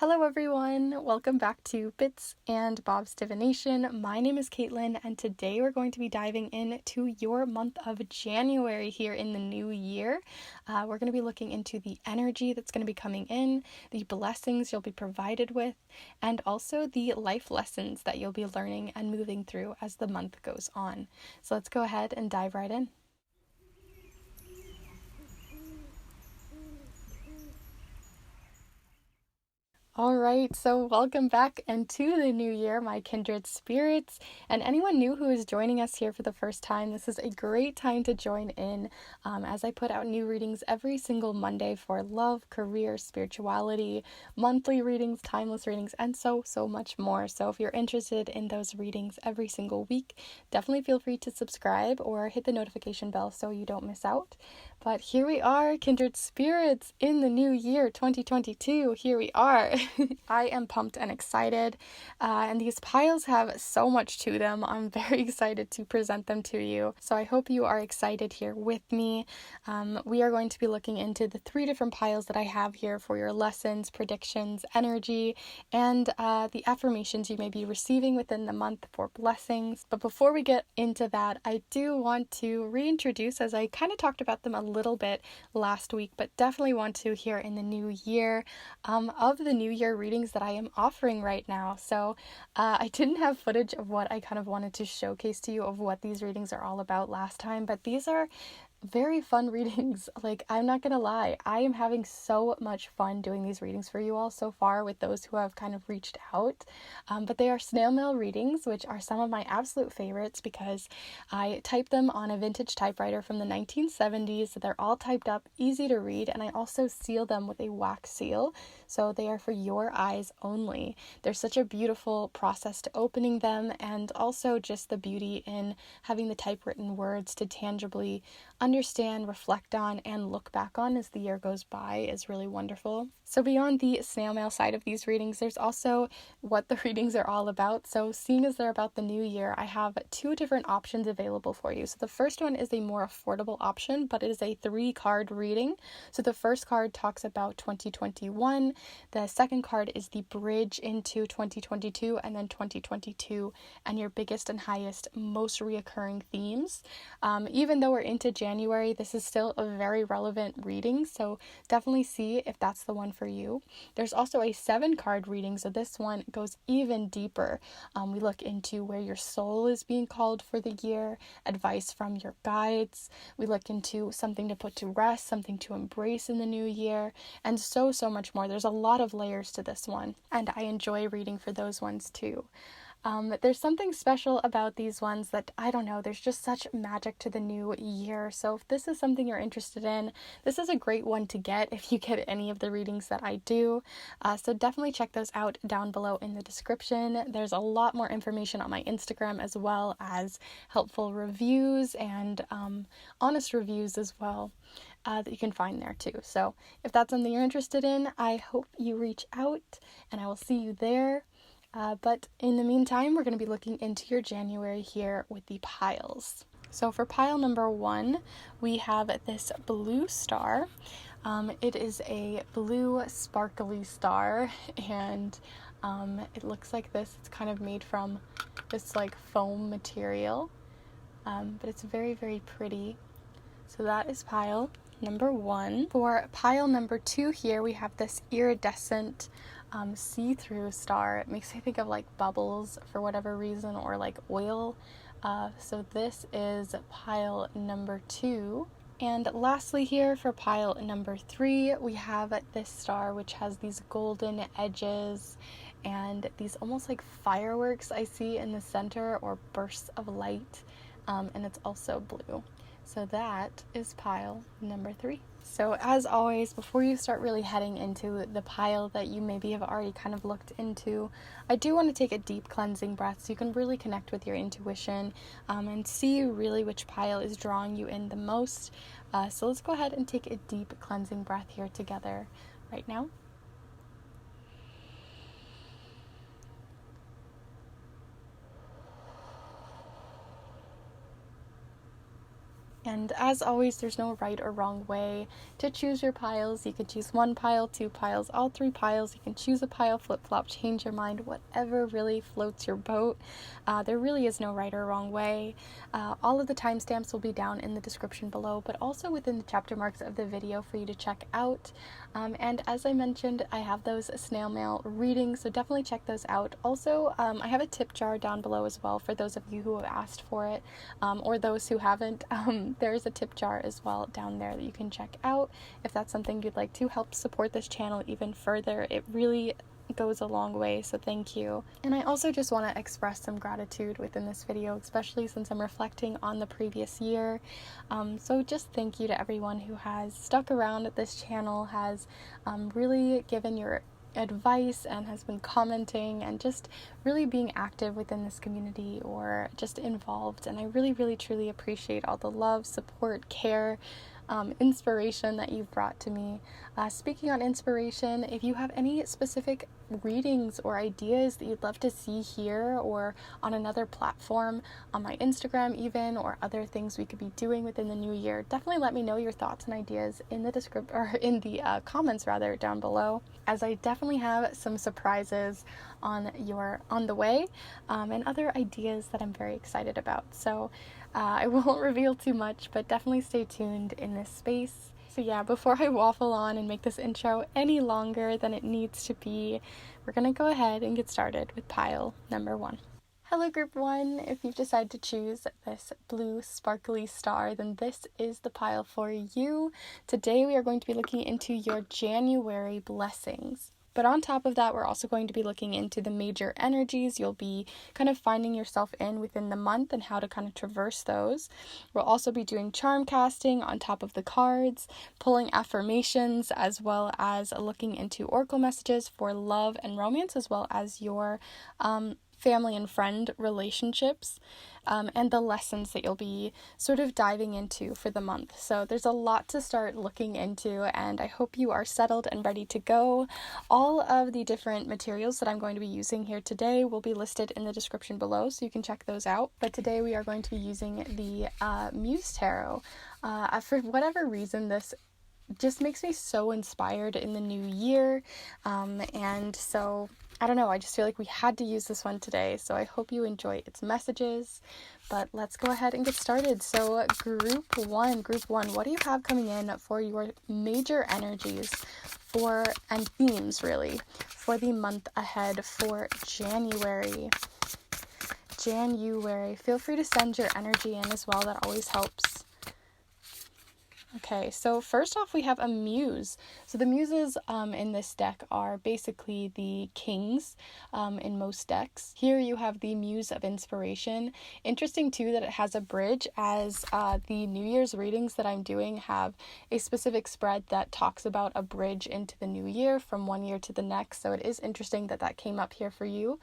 Hello everyone, welcome back to Bits and Bob's Divination. My name is Caitlin and today we're going to be diving into your month of January here in the new year. We're going to be looking into the energy that's going to be coming in, the blessings you'll be provided with, and also the life lessons that you'll be learning and moving through as the month goes on. So let's go ahead and dive right in. All right, so welcome back into the new year, my kindred spirits, and anyone new who is joining us here for the first time. This is a great time to join in as I put out new readings every single Monday for love, career, spirituality, monthly readings, timeless readings, and so much more. So if you're interested in those readings every single week, definitely feel free to subscribe or hit the notification bell so you don't miss out. But here we are, kindred spirits, in the new year, 2022. Here we are. I am pumped and excited, and these piles have so much to them. I'm very excited to present them to you. So I hope you are excited here with me. We are going to be looking into the 3 different piles that I have here for your lessons, predictions, energy, and the affirmations you may be receiving within the month for blessings. But before we get into that, I do want to reintroduce, as I kind of talked about them a little bit last week, but definitely want to here in the new year, of the new year readings that I am offering right now. So I didn't have footage of what I kind of wanted to showcase to you of what these readings are all about last time, but these are very fun readings. Like, I'm not gonna lie, I am having so much fun doing these readings for you all so far with those who have kind of reached out. But they are snail mail readings, which are some of my absolute favorites because I typed them on a vintage typewriter from the 1970s. So they're all typed up, easy to read, and I also seal them with a wax seal. So they are for your eyes only. There's such a beautiful process to opening them, and also just the beauty in having the typewritten words to tangibly understand, reflect on, and look back on as the year goes by is really wonderful. So beyond the snail mail side of these readings, there's also what the readings are all about. So seeing as they're about the new year, I have 2 different options available for you. So the first one is a more affordable option, but it is a 3-card reading. So the first card talks about 2021, the second card is the bridge into 2022, and then 2022 and your biggest and highest, most reoccurring themes. Even though we're into January, this is still a very relevant reading, so definitely see if that's the one for you. There's also a 7-card reading, so this one goes even deeper. We look into where your soul is being called for the year, advice from your guides. We look into something to put to rest, something to embrace in the new year, and so much more. There's a lot of layers to this one, and I enjoy reading for those ones too. There's something special about these ones that, I don't know, there's just such magic to the new year. So if this is something you're interested in, this is a great one to get if you get any of the readings that I do. So definitely check those out down below in the description. There's a lot more information on my Instagram, as well as helpful reviews and honest reviews as well. That you can find there too. So if that's something you're interested in, I hope you reach out and I will see you there. But in the meantime, we're going to be looking into your January here with the piles. So for pile number 1, we have this blue star. It is a blue sparkly star, and it looks like this. It's kind of made from this like foam material, but it's very pretty. So that is pile number 1. For pile number 2 here, we have this iridescent see-through star. It makes me think of like bubbles for whatever reason, or like oil. So this is pile number 2. And lastly here for pile number 3, we have this star which has these golden edges and these almost like fireworks I see in the center, or bursts of light, and it's also blue. So that is pile number 3. So as always, before you start really heading into the pile that you maybe have already kind of looked into, I do want to take a deep cleansing breath so you can really connect with your intuition and see really which pile is drawing you in the most. So let's go ahead and take a deep cleansing breath here together right now. And as always, there's no right or wrong way to choose your piles. You can choose 1 pile, 2 piles, all 3 piles. You can choose a pile, flip-flop, change your mind, whatever really floats your boat. There really is no right or wrong way. All of the timestamps will be down in the description below, but also within the chapter marks of the video for you to check out. And as I mentioned, I have those snail mail readings, so definitely check those out. Also, I have a tip jar down below as well for those of you who have asked for it, or those who haven't. There's a tip jar as well down there that you can check out if that's something you'd like to help support this channel even further. It really goes a long way, so thank you. And I also just want to express some gratitude within this video, especially since I'm reflecting on the previous year. So just thank you to everyone who has stuck around at this channel, has really given your advice and has been commenting and just really being active within this community or just involved. And I really, really, truly appreciate all the love, support, care, inspiration that you've brought to me. Speaking on inspiration, if you have any specific readings or ideas that you'd love to see here or on another platform, on my Instagram even, or other things we could be doing within the new year, definitely let me know your thoughts and ideas in the comments rather down below, as I definitely have some surprises on the way, and other ideas that I'm very excited about. So I won't reveal too much, but definitely stay tuned in this space. So yeah, before I waffle on and make this intro any longer than it needs to be, we're gonna go ahead and get started with pile number 1. Hello group 1, if you've decided to choose this blue sparkly star, then this is the pile for you. Today we are going to be looking into your January blessings. But on top of that, we're also going to be looking into the major energies you'll be kind of finding yourself in within the month and how to kind of traverse those. We'll also be doing charm casting on top of the cards, pulling affirmations, as well as looking into oracle messages for love and romance, as well as your family and friend relationships, and the lessons that you'll be sort of diving into for the month. So there's a lot to start looking into, and I hope you are settled and ready to go. All of the different materials that I'm going to be using here today will be listed in the description below, so you can check those out. But today we are going to be using the Muse Tarot. For whatever reason, this just makes me so inspired in the new year, and so I don't know, I just feel like we had to use this one today, so I hope you enjoy its messages. But let's go ahead and get started. So group one, what do you have coming in for your major energies and themes really for the month ahead for January? Feel free to send your energy in as well, that always helps. Okay, so first off we have a muse. So the muses in this deck are basically the kings in most decks. Here you have the muse of inspiration. Interesting too that it has a bridge, as the New Year's readings that I'm doing have a specific spread that talks about a bridge into the new year from one year to the next. So it is interesting that that came up here for you.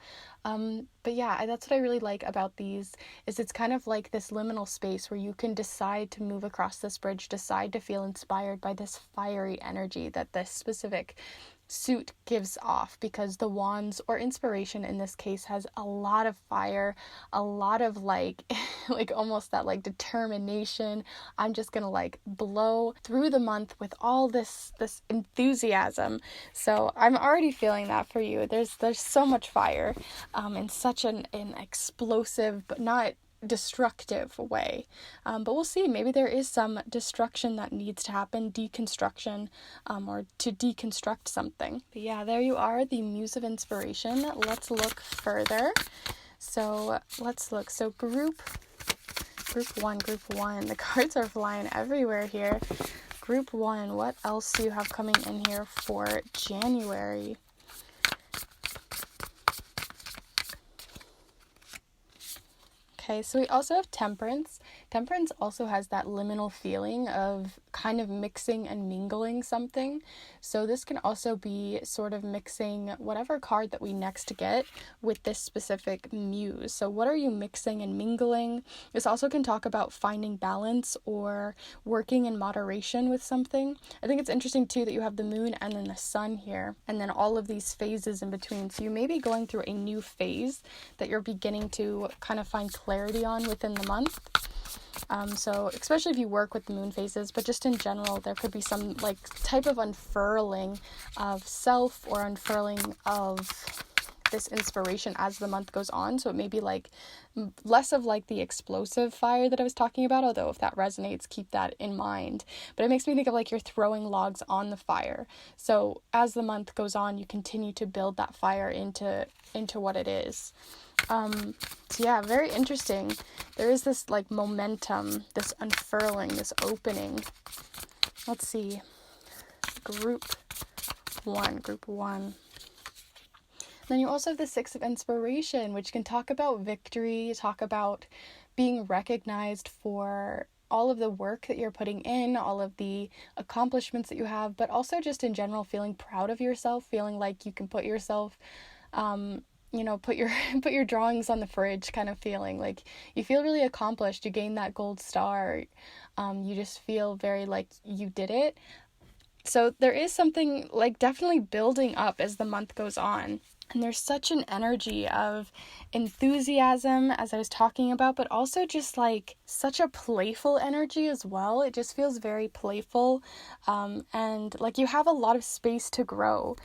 But yeah, that's what I really like about these, is it's kind of like this liminal space where you can decide to move across this bridge, decide to feel inspired by this fiery energy that this specific suit gives off, because the wands, or inspiration in this case, has a lot of fire, a lot of like almost that like determination. I'm just gonna like blow through the month with all this enthusiasm. So I'm already feeling that for you. There's so much fire in such an explosive but not destructive way, but we'll see. Maybe there is some destruction that needs to happen, deconstruction, or to deconstruct something. But yeah, there you are, the muse of inspiration. Let's look further. So let's look. So group one, the cards are flying everywhere here. Group 1, what else do you have coming in here for January? Okay, so we also have Temperance. Temperance also has that liminal feeling of kind of mixing and mingling something. So this can also be sort of mixing whatever card that we next get with this specific muse. So what are you mixing and mingling? This also can talk about finding balance or working in moderation with something. I think it's interesting too that you have the moon and then the sun here, and then all of these phases in between. So you may be going through a new phase that you're beginning to kind of find clarity on within the month. So especially if you work with the moon phases, but just in general, there could be some like type of unfurling of self or unfurling of this inspiration as the month goes on. So it may be like less of like the explosive fire that I was talking about, although if that resonates, keep that in mind. But it makes me think of like you're throwing logs on the fire. So as the month goes on, you continue to build that fire into what it is. So yeah, very interesting. There is this like momentum, this unfurling, this opening. Let's see. Group one. Then you also have the Six of Inspiration, which can talk about victory, talk about being recognized for all of the work that you're putting in, all of the accomplishments that you have, but also just in general feeling proud of yourself, feeling like you can put yourself, put your drawings on the fridge kind of feeling. Like you feel really accomplished, you gain that gold star, you just feel very like you did it. So there is something like definitely building up as the month goes on. And there's such an energy of enthusiasm, as I was talking about, but also just like such a playful energy as well. It just feels very playful, and like you have a lot of space to grow,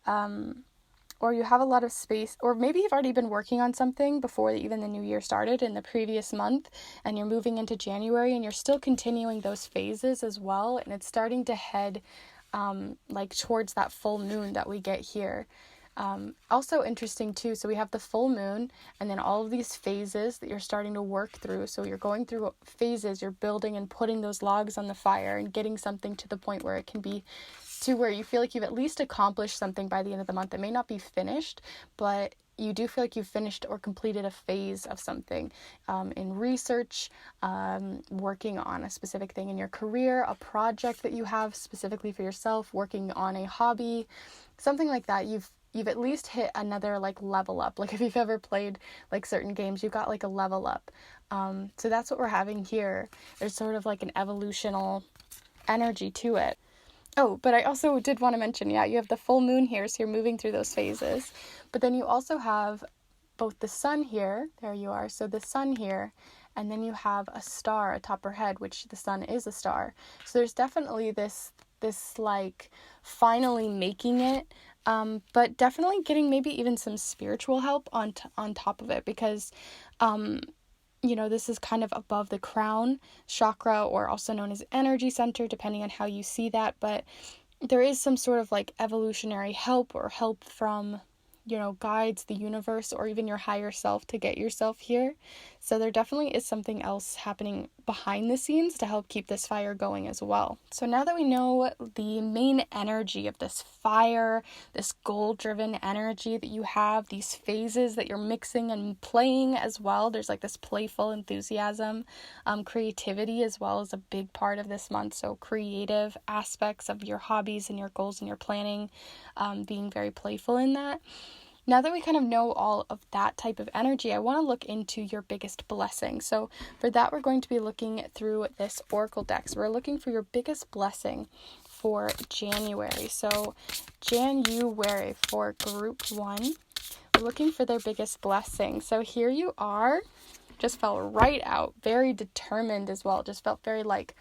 or you have a lot of space, or maybe you've already been working on something before even the new year started in the previous month, and you're moving into January and you're still continuing those phases as well, and it's starting to head like towards that full moon that we get here. Also interesting too, so we have the full moon and then all of these phases that you're starting to work through. So you're going through phases, you're building and putting those logs on the fire and getting something to the point where it can be to where you feel like you've at least accomplished something by the end of the month. It may not be finished, but you do feel like you've finished or completed a phase of something, in research, working on a specific thing in your career, a project that you have specifically for yourself, working on a hobby, something like that. You've at least hit another like level up. Like if you've ever played like certain games, you've got like a level up. So that's what we're having here. There's sort of like an evolutional energy to it. Oh, but I also did want to mention, yeah, you have the full moon here, so you're moving through those phases. But then you also have both the sun here, there you are, so the sun here, and then you have a star atop her head, which the sun is a star. So there's definitely this like finally making it, but definitely getting maybe even some spiritual help on top of it, because this is kind of above the crown chakra, or also known as energy center, depending on how you see that. But there is some sort of like evolutionary help or help from, guides, the universe, or even your higher self to get yourself here. So there definitely is something else happening behind the scenes to help keep this fire going as well. So now that we know the main energy of this fire, this goal-driven energy that you have, these phases that you're mixing and playing as well, there's like this playful enthusiasm, creativity as well is a big part of this month. So creative aspects of your hobbies and your goals and your planning, being very playful in that. Now that we kind of know all of that type of energy, I want to look into your biggest blessing. So for that, we're going to be looking through this oracle deck. So we're looking for your biggest blessing for January. So January for group one, we're looking for their biggest blessing. So here you are, just fell right out, very determined as well, just felt very like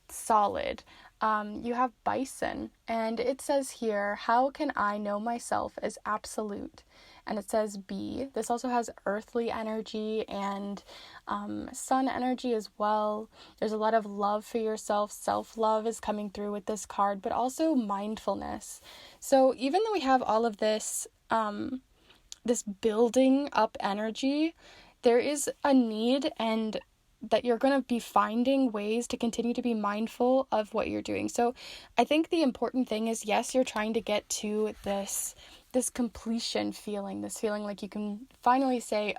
solid. You have bison, and it says here, how can I know myself as absolute? And it says B. This also has earthly energy and sun energy as well. There's a lot of love for yourself. Self-love is coming through with this card, but also mindfulness. So even though we have all of this, this building up energy, there is a need and that you're going to be finding ways to continue to be mindful of what you're doing. So I think the important thing is, yes, you're trying to get to this completion feeling, this feeling like you can finally say,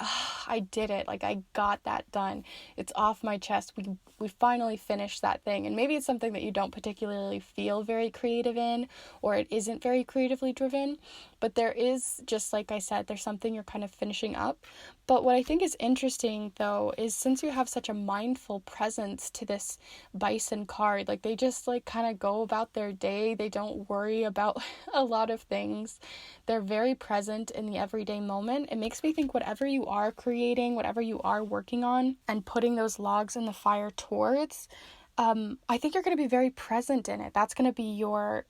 I did it. Like I got that done. It's off my chest. We finally finished that thing. And maybe it's something that you don't particularly feel very creative in, or it isn't very creatively driven, but there is, just like I said, there's something you're kind of finishing up. But what I think is interesting though, is since you have such a mindful presence to this bison card, like they just like kind of go about their day. They don't worry about a lot of things. They're very present in the everyday moment. It makes me think whatever you are creating, whatever you are working on and putting those logs in the fire towards, I think you're going to be very present in it. That's going to be your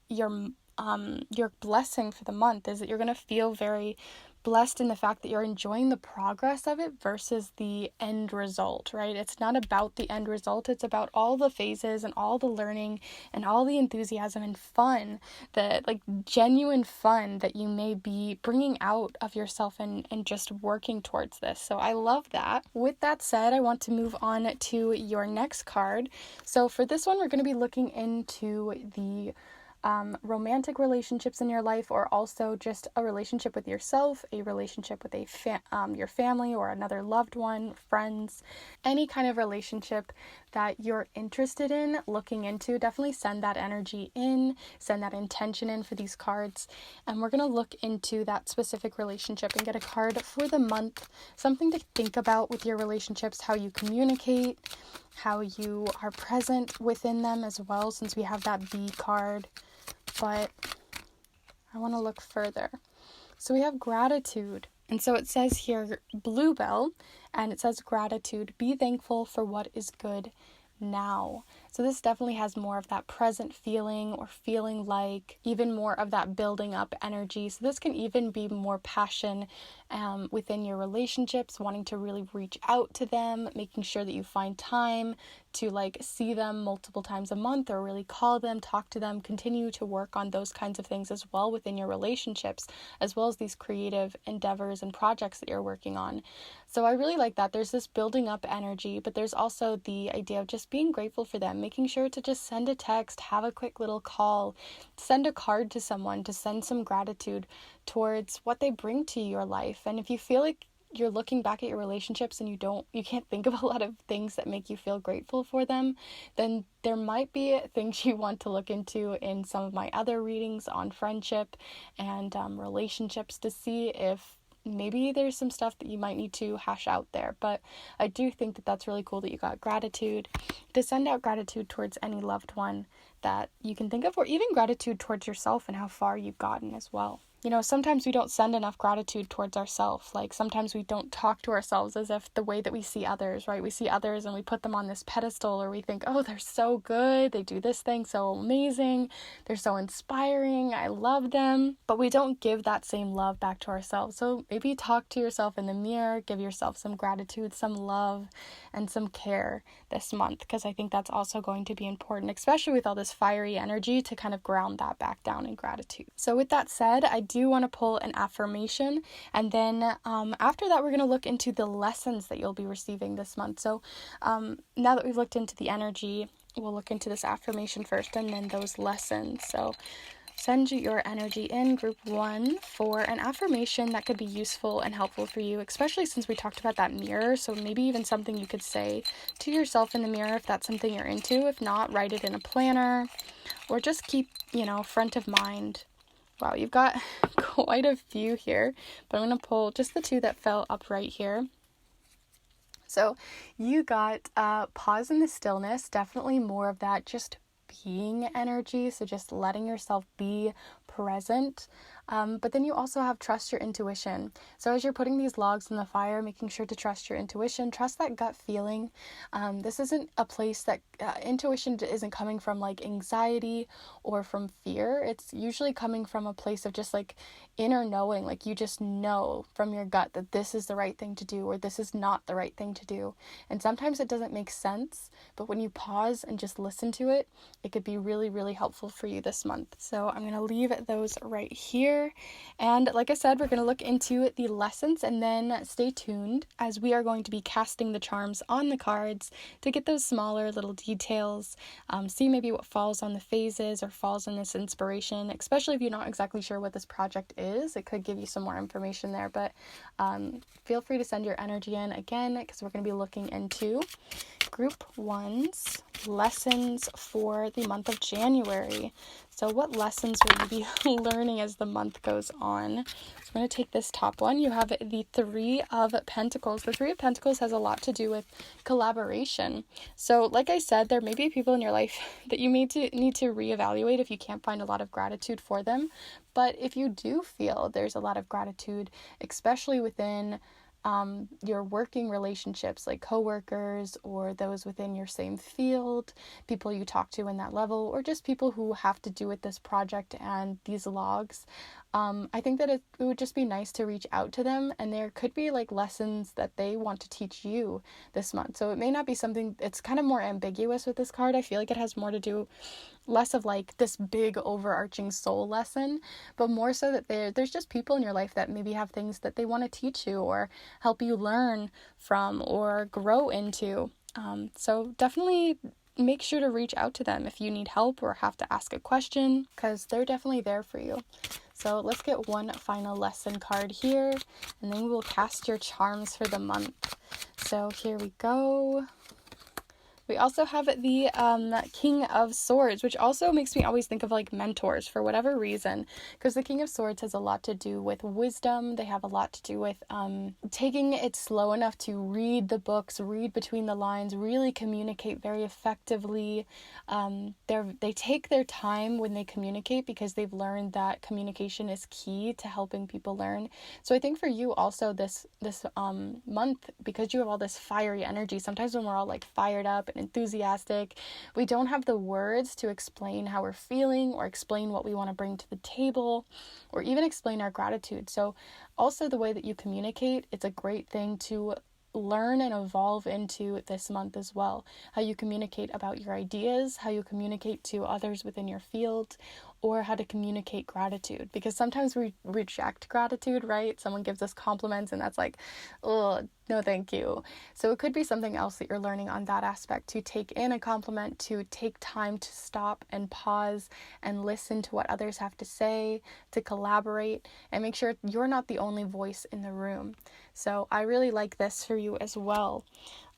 blessing for the month, is that you're going to feel very blessed in the fact that you're enjoying the progress of it versus the end result, right? It's not about the end result. It's about all the phases and all the learning and all the enthusiasm and fun, the like genuine fun that you may be bringing out of yourself and just working towards this. So I love that. With that said, I want to move on to your next card. So for this one, we're going to be looking into the romantic relationships in your life, or also just a relationship with yourself, a relationship with your family or another loved one, friends, any kind of relationship that you're interested in looking into. Definitely send that energy in, send that intention in for these cards, and we're going to look into that specific relationship and get a card for the month, something to think about with your relationships, how you communicate, how you are present within them as well, since we have that B card. But I want to look further. So we have gratitude. And so it says here, Bluebell, and it says gratitude. Be thankful for what is good now. So this definitely has more of that present feeling, or feeling like even more of that building up energy. So this can even be more passion within your relationships, wanting to really reach out to them, making sure that you find time to like see them multiple times a month, or really call them, talk to them, continue to work on those kinds of things as well within your relationships, as well as these creative endeavors and projects that you're working on. So I really like that. There's this building up energy, but there's also the idea of just being grateful for them, making sure to just send a text, have a quick little call, send a card to someone, to send some gratitude towards what they bring to your life. And if you feel like you're looking back at your relationships and you can't think of a lot of things that make you feel grateful for them, then there might be things you want to look into in some of my other readings on friendship and relationships, to see if maybe there's some stuff that you might need to hash out there. But I do think that that's really cool that you got gratitude, to send out gratitude towards any loved one that you can think of, or even gratitude towards yourself and how far you've gotten as well. You know, sometimes we don't send enough gratitude towards ourselves. Like sometimes we don't talk to ourselves as if the way that we see others, right? We see others and we put them on this pedestal, or we think, oh, they're so good. They do this thing so amazing. They're so inspiring. I love them. But we don't give that same love back to ourselves. So maybe talk to yourself in the mirror, give yourself some gratitude, some love, and some care this month, because I think that's also going to be important, especially with all this fiery energy, to kind of ground that back down in gratitude. So with that said, I do want to pull an affirmation, and then after that we're going to look into the lessons that you'll be receiving this month. So now that we've looked into the energy, we'll look into this affirmation first and then those lessons. So send your energy in, group 1, for an affirmation that could be useful and helpful for you, especially since we talked about that mirror. So maybe even something you could say to yourself in the mirror if that's something you're into. If not, write it in a planner, or just keep, front of mind. Wow, you've got quite a few here, but I'm going to pull just the 2 that fell up right here. So you got pause in the stillness, definitely more of that just being energy, so just letting yourself be present. But then you also have trust your intuition. So as you're putting these logs in the fire, making sure to trust your intuition, trust that gut feeling. This isn't a place that intuition isn't coming from like anxiety or from fear. It's usually coming from a place of just like inner knowing, like you just know from your gut that this is the right thing to do, or this is not the right thing to do. And sometimes it doesn't make sense, but when you pause and just listen to it, it could be really, really helpful for you this month. So I'm going to leave those right here. And like I said, we're going to look into the lessons, and then stay tuned as we are going to be casting the charms on the cards to get those smaller little details, see maybe what falls on the phases or falls in this inspiration, especially if you're not exactly sure what this project is. It could give you some more information there, but feel free to send your energy in again, because we're going to be looking into group ones, lessons for the month of January. So what lessons will you be learning as the month goes on? So I'm going to take this top one. You have the Three of Pentacles. The Three of Pentacles has a lot to do with collaboration. So like I said, there may be people in your life that you need to reevaluate if you can't find a lot of gratitude for them. But if you do feel there's a lot of gratitude, especially within your working relationships, like coworkers or those within your same field, people you talk to in that level, or just people who have to do with this project and these logs, I think that it would just be nice to reach out to them, and there could be like lessons that they want to teach you this month. So it may not be something, it's kind of more ambiguous with this card. I feel like it has more to do less of like this big overarching soul lesson, but more so that there's just people in your life that maybe have things that they want to teach you or help you learn from or grow into. So definitely make sure to reach out to them if you need help or have to ask a question, because they're definitely there for you. So let's get one final lesson card here, and then we'll cast your charms for the month. So here we go. We also have the King of Swords, which also makes me always think of like mentors for whatever reason, because the King of Swords has a lot to do with wisdom. They have a lot to do with taking it slow enough to read the books, read between the lines, really communicate very effectively. They take their time when they communicate because they've learned that communication is key to helping people learn. So I think for you also this month, because you have all this fiery energy, sometimes when we're all like fired up and enthusiastic, we don't have the words to explain how we're feeling or explain what we want to bring to the table or even explain our gratitude. So also the way that you communicate, it's a great thing to learn and evolve into this month as well. How you communicate about your ideas, how you communicate to others within your field, or how to communicate gratitude, because sometimes we reject gratitude, right? Someone gives us compliments and that's like, oh, no thank you. So it could be something else that you're learning on that aspect, to take in a compliment, to take time to stop and pause and listen to what others have to say, to collaborate and make sure you're not the only voice in the room. So I really like this for you as well.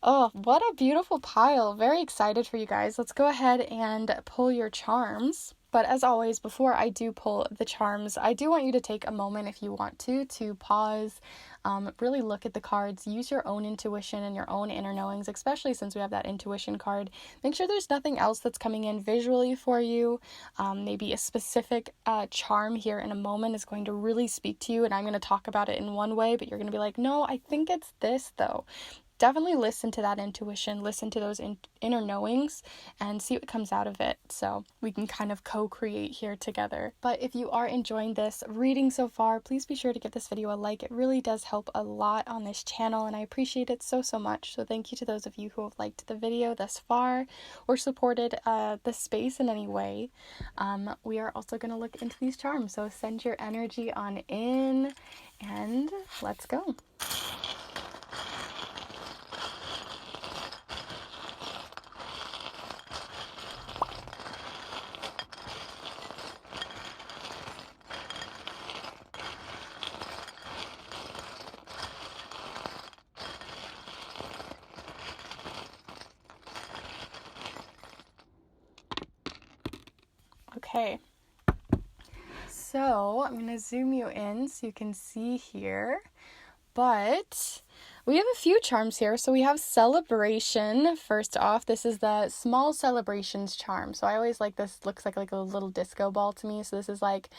Oh, what a beautiful pile. Very excited for you guys. Let's go ahead and pull your charms. But as always, before I do pull the charms, I do want you to take a moment, if you want to pause, really look at the cards, use your own intuition and your own inner knowings, especially since we have that intuition card. Make sure there's nothing else that's coming in visually for you. Maybe a specific charm here in a moment is going to really speak to you, and I'm going to talk about it in one way, but you're going to be like, no, I think it's this though. Definitely listen to that intuition, listen to those inner knowings and see what comes out of it, so we can kind of co-create here together. But if you are enjoying this reading so far, please be sure to give this video a like. It really does help a lot on this channel and I appreciate it so much. So thank you to those of you who have liked the video thus far or supported the space in any way. We are also going to look into these charms, so send your energy on in and let's go. Okay, so I'm going to zoom you in so you can see here, but we have a few charms here. So we have celebration. First off, this is the small celebrations charm. So I always like this, looks like a little disco ball to me. So this is like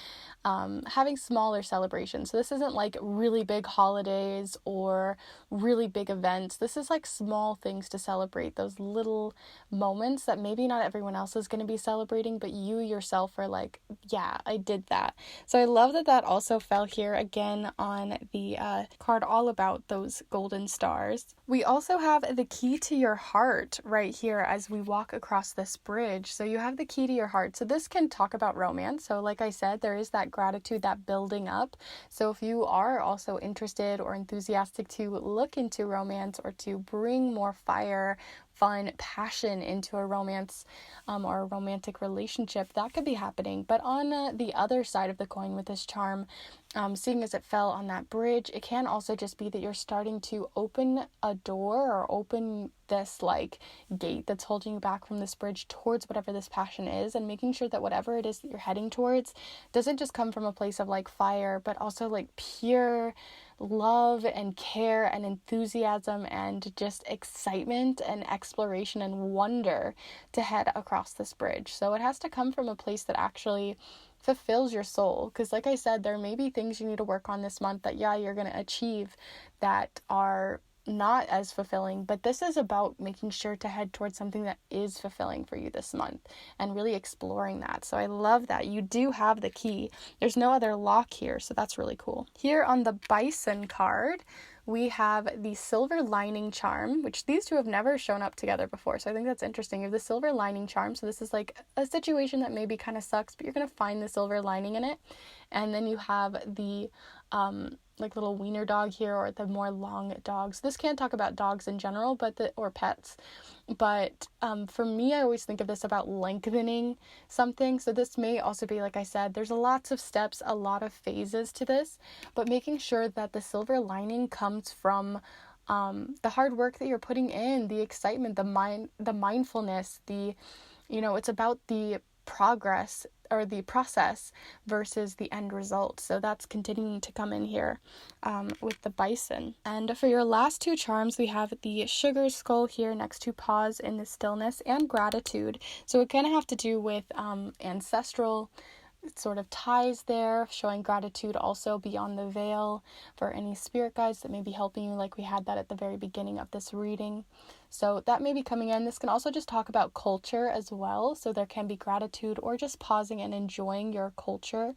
having smaller celebrations. So this isn't like really big holidays or really big events. This is like small things to celebrate, those little moments that maybe not everyone else is going to be celebrating, but you yourself are like, yeah, I did that. So I love that that also fell here again on the card all about those golden stars. We also have the key to your heart right here as we walk across this bridge. So you have the key to your heart. So this can talk about romance. So like I said, there is that gratitude, that building up. So if you are also interested or enthusiastic to look into romance or to bring more fire, fun, passion into a romance or a romantic relationship, that could be happening. But on the other side of the coin with this charm, seeing as it fell on that bridge, it can also just be that you're starting to open a door or open this like gate that's holding you back from this bridge towards whatever this passion is, and making sure that whatever it is that you're heading towards doesn't just come from a place of like fire, but also like pure love and care and enthusiasm and just excitement and exploration and wonder to head across this bridge. So it has to come from a place that actually fulfills your soul, because like I said, there may be things you need to work on this month that you're going to achieve that are not as fulfilling, but this is about making sure to head towards something that is fulfilling for you this month and really exploring that. So I love that you do have the key. There's no other lock here, so that's really cool. Here on the Bison card, we have the silver lining charm, which these two have never shown up together before. So I think that's interesting. You have the silver lining charm. So this is like a situation that maybe kind of sucks, but you're going to find the silver lining in it. And then you have the like little wiener dog here, or the more long dogs. This can't talk about dogs in general, or pets. But for me, I always think of this about lengthening something. So this may also be, like I said, there's lots of steps, a lot of phases to this, but making sure that the silver lining comes from the hard work that you're putting in, the excitement, the mindfulness, it's about the progress or the process versus the end result. So that's continuing to come in here with the bison. And for your last two charms, we have the sugar skull here next to pause in the stillness and gratitude. So it kind of have to do with ancestral sort of ties there, showing gratitude also beyond the veil for any spirit guides that may be helping you, like we had that at the very beginning of this reading. So that may be coming in. This can also just talk about culture as well. So there can be gratitude or just pausing and enjoying your culture.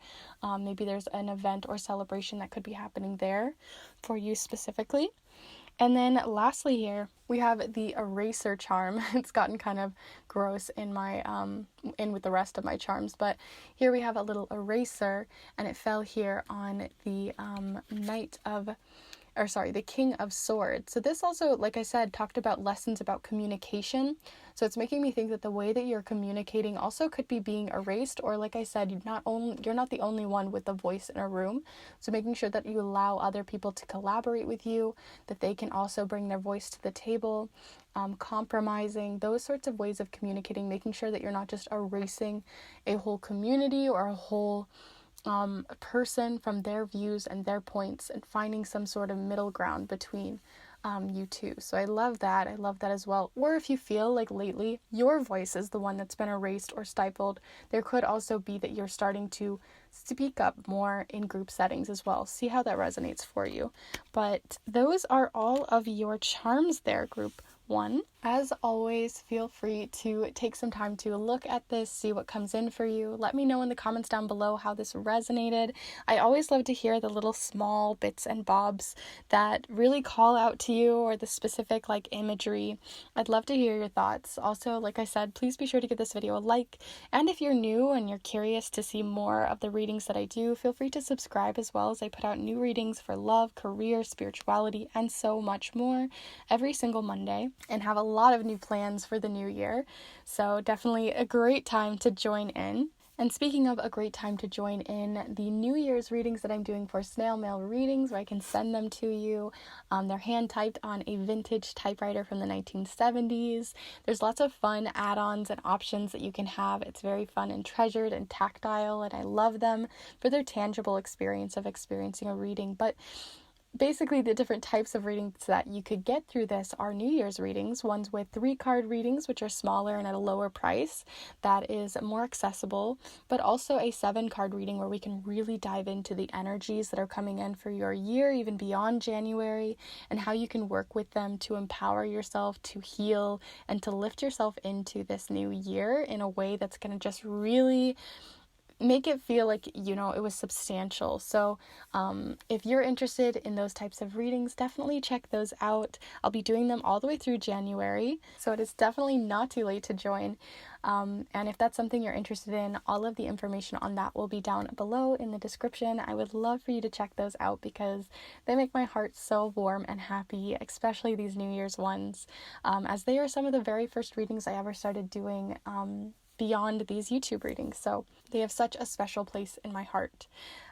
Maybe there's an event or celebration that could be happening there for you specifically. And then lastly here, we have the eraser charm. It's gotten kind of gross in my in with the rest of my charms, but here we have a little eraser, and it fell here on the the King of Swords. So this also, like I said, talked about lessons about communication. So it's making me think that the way that you're communicating also could be being erased, or like I said, you're not the only one with a voice in a room. So making sure that you allow other people to collaborate with you, that they can also bring their voice to the table, compromising, those sorts of ways of communicating, making sure that you're not just erasing a whole community or a whole person from their views and their points, and finding some sort of middle ground between you two. So I love that. I love that as well. Or if you feel like lately your voice is the one that's been erased or stifled, there could also be that you're starting to speak up more in group settings as well. See how that resonates for you. But those are all of your charms there, group 1. As always, feel free to take some time to look at this, see what comes in for you. Let me know in the comments down below how this resonated. I always love to hear the little small bits and bobs that really call out to you, or the specific like imagery. I'd love to hear your thoughts. Also, like I said, please be sure to give this video a like. And if you're new and you're curious to see more of the readings that I do, feel free to subscribe as well, as I put out new readings for love, career, spirituality, and so much more every single Monday, and have a lot of new plans for the new year. So definitely a great time to join in. And speaking of a great time to join in, the New Year's readings that I'm doing for snail mail readings, where I can send them to you. They're hand typed on a vintage typewriter from the 1970s. There's lots of fun add-ons and options that you can have. It's very fun and treasured and tactile, and I love them for their tangible experience of experiencing a reading. But basically, the different types of readings that you could get through this are New Year's readings, ones with 3-card readings, which are smaller and at a lower price, that is more accessible, but also a 7-card reading where we can really dive into the energies that are coming in for your year, even beyond January, and how you can work with them to empower yourself, to heal, and to lift yourself into this new year in a way that's going to just really make it feel like, it was substantial. So if you're interested in those types of readings, definitely check those out. I'll be doing them all the way through January, so it is definitely not too late to join. And if that's something you're interested in, all of the information on that will be down below in the description. I would love for you to check those out, because they make my heart so warm and happy, especially these New Year's ones, as they are some of the very first readings I ever started doing beyond these YouTube readings. So they have such a special place in my heart.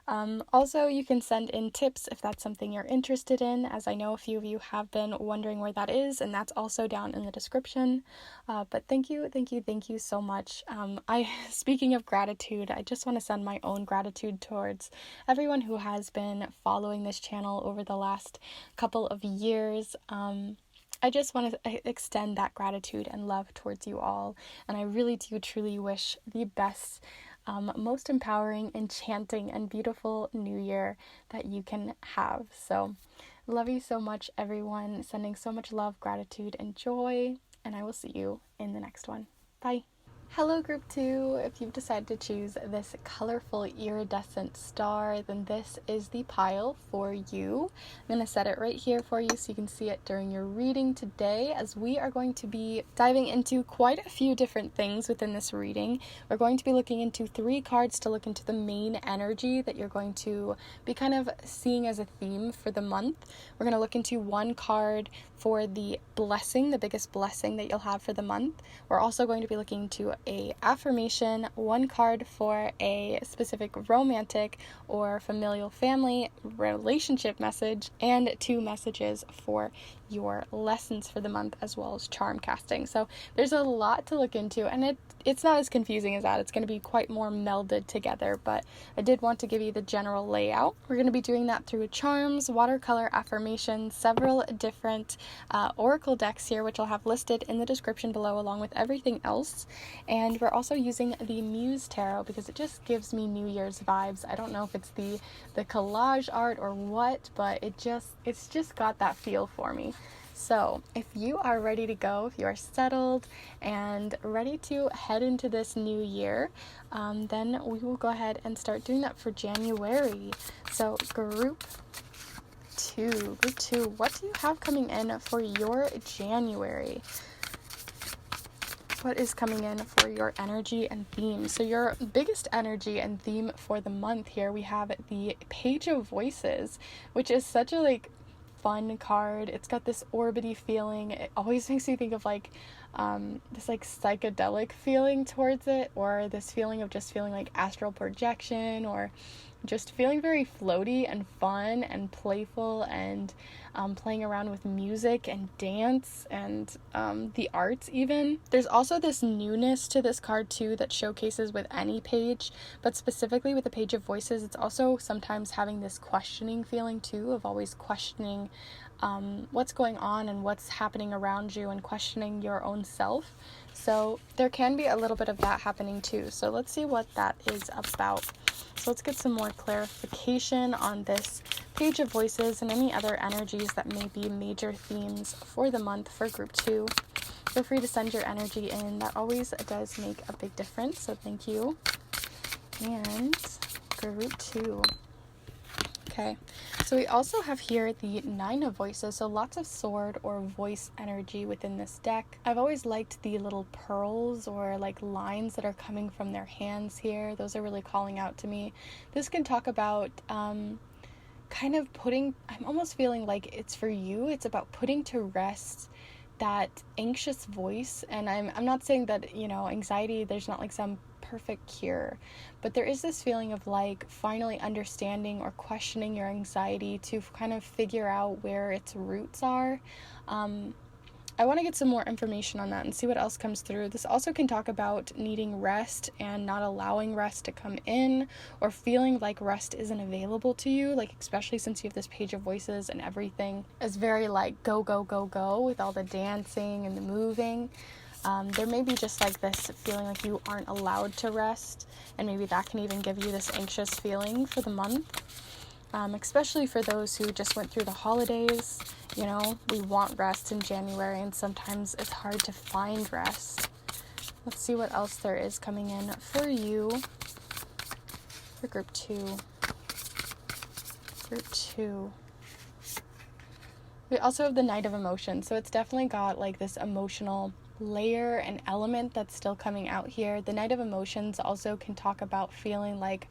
Also, you can send in tips if that's something you're interested in, as I know a few of you have been wondering where that is, and that's also down in the description. But thank you so much. Speaking of gratitude, I just want to send my own gratitude towards everyone who has been following this channel over the last couple of years. I just want to extend that gratitude and love towards you all, and I really do truly wish the best, most empowering, enchanting, and beautiful new year that you can have. So, love you so much, everyone. Sending so much love, gratitude, and joy, and I will see you in the next one. Bye. Hello Group 2, if you've decided to choose this colorful iridescent star, then this is the pile for you. I'm going to set it right here for you so you can see it during your reading today, as we are going to be diving into quite a few different things within this reading. We're going to be looking into 3 cards to look into the main energy that you're going to be kind of seeing as a theme for the month. We're going to look into 1 card for the blessing, the biggest blessing that you'll have for the month. We're also going to be looking to a affirmation, 1 card for a specific romantic or familial family relationship message, and 2 messages for your lessons for the month, as well as charm casting. So there's a lot to look into, and it's not as confusing as that. It's going to be quite more melded together, but I did want to give you the general layout. We're going to be doing that through charms, watercolor affirmations, several different oracle decks here, which I'll have listed in the description below along with everything else. And we're also using the Muse Tarot because it just gives me New Year's vibes. I don't know if it's the collage art or what, but it's just got that feel for me. So if you are ready to go, if you are settled and ready to head into this new year, then we will go ahead and start doing that for January. So Group 2, what do you have coming in for your January? What is coming in for your energy and theme? So your biggest energy and theme for the month here, we have the Page of Voices, which is such a fun card. It's got this orbity feeling. It always makes me think of this psychedelic feeling towards it, or this feeling of just feeling like astral projection, or just feeling very floaty and fun and playful, and playing around with music and dance and the arts even. There's also this newness to this card too that showcases with any page, but specifically with the Page of Voices, it's also sometimes having this questioning feeling too, of always questioning what's going on and what's happening around you, and questioning your own self. So there can be a little bit of that happening too. So let's see what that is about. So let's get some more clarification on this Page of Voices and any other energies that may be major themes for the month for Group 2. Feel free to send your energy in. That always does make a big difference, so thank you. And Group 2. Okay, so we also have here the 9 of Voices, so lots of sword or voice energy within this deck. I've always liked the little pearls or lines that are coming from their hands here. Those are really calling out to me. This can talk about kind of I'm almost feeling like it's for you. It's about putting to rest that anxious voice. And I'm not saying that, anxiety, there's not some perfect cure, but there is this feeling of finally understanding or questioning your anxiety to kind of figure out where its roots are. I want to get some more information on that and see what else comes through. This also can talk about needing rest and not allowing rest to come in, or feeling like rest isn't available to you, especially since you have this Page of Voices and everything is very go, go, go, go with all the dancing and the moving. There may be just this feeling like you aren't allowed to rest, and maybe that can even give you this anxious feeling for the month. Especially for those who just went through the holidays. We want rest in January, and sometimes it's hard to find rest. Let's see what else there is coming in for you for Group 2. Group 2. We also have the Knight of Emotions, so it's definitely got this emotional layer and element that's still coming out here. The Knight of Emotions also can talk about feeling like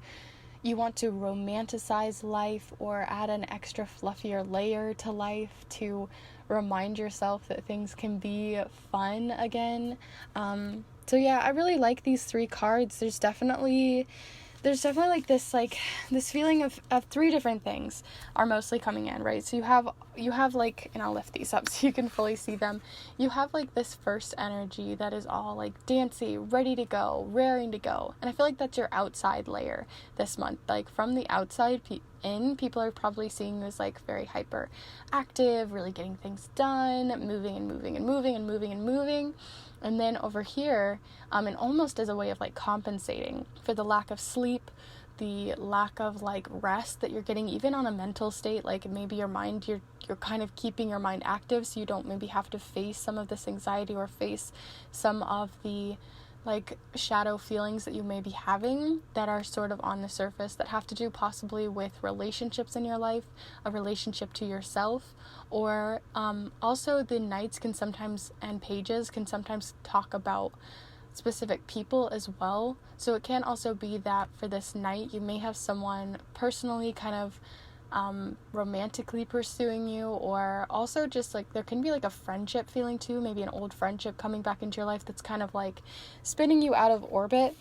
you want to romanticize life or add an extra fluffier layer to life to remind yourself that things can be fun again. So yeah, I really like these 3 cards. There's definitely there's definitely this feeling of three different things are mostly coming in, right? So you have like, and I'll lift these up so you can fully see them. You have like this first energy that is all like dancy, ready to go, raring to go. And I feel like that's your outside layer this month. Like from the outside people are probably seeing you as like very hyper active, really getting things done, moving and moving and moving and moving and moving. And then over here, and almost as a way of like compensating for the lack of sleep, the lack of like rest that you're getting, even on a mental state, like maybe your mind, you're kind of keeping your mind active so you don't maybe have to face some of this anxiety or face some of the like shadow feelings that you may be having that are sort of on the surface that have to do possibly with relationships in your life, a relationship to yourself, or also the nights can sometimes, and pages can sometimes talk about specific people as well. So it can also be that for this night you may have someone personally kind of romantically pursuing you, or also just like there can be like a friendship feeling too, maybe an old friendship coming back into your life that's kind of like spinning you out of orbit,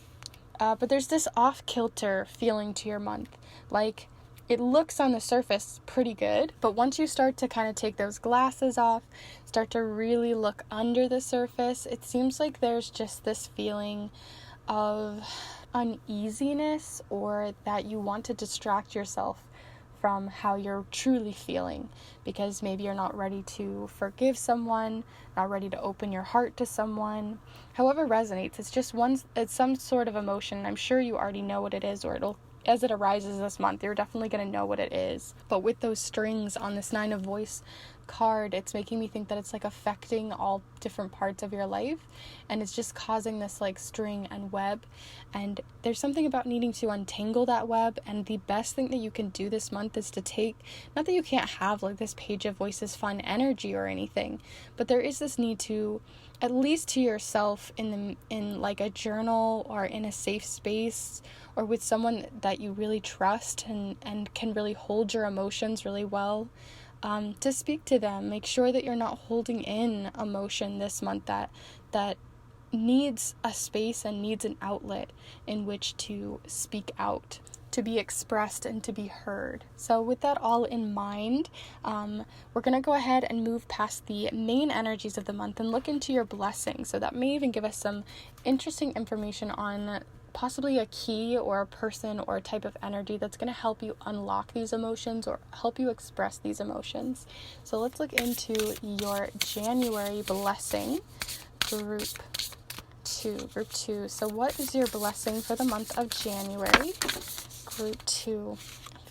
but there's this off-kilter feeling to your month. Like it looks on the surface pretty good, but once you start to kind of take those glasses off, start to really look under the surface, it seems like there's just this feeling of uneasiness, or that you want to distract yourself from how you're truly feeling, because maybe you're not ready to forgive someone, not ready to open your heart to someone. However resonates, it's some sort of emotion. I'm sure you already know what it is, or it'll, as it arises this month, you're definitely going to know what it is. But with those strings on this 9 of Voice card, it's making me think that it's like affecting all different parts of your life, and it's just causing this like string and web, and there's something about needing to untangle that web. And the best thing that you can do this month is to take, not that you can't have like this Page of Voices fun energy or anything, but there is this need to, at least to yourself, in like a journal or in a safe space or with someone that you really trust and can really hold your emotions really well, to speak to them. Make sure that you're not holding in emotion this month that needs a space and needs an outlet in which to speak out, to be expressed and to be heard. So with that all in mind, we're going to go ahead and move past the main energies of the month and look into your blessings. So that may even give us some interesting information on possibly a key or a person or a type of energy that's going to help you unlock these emotions or help you express these emotions. So let's look into your January blessing, group 2. So what is your blessing for the month of January? Group 2.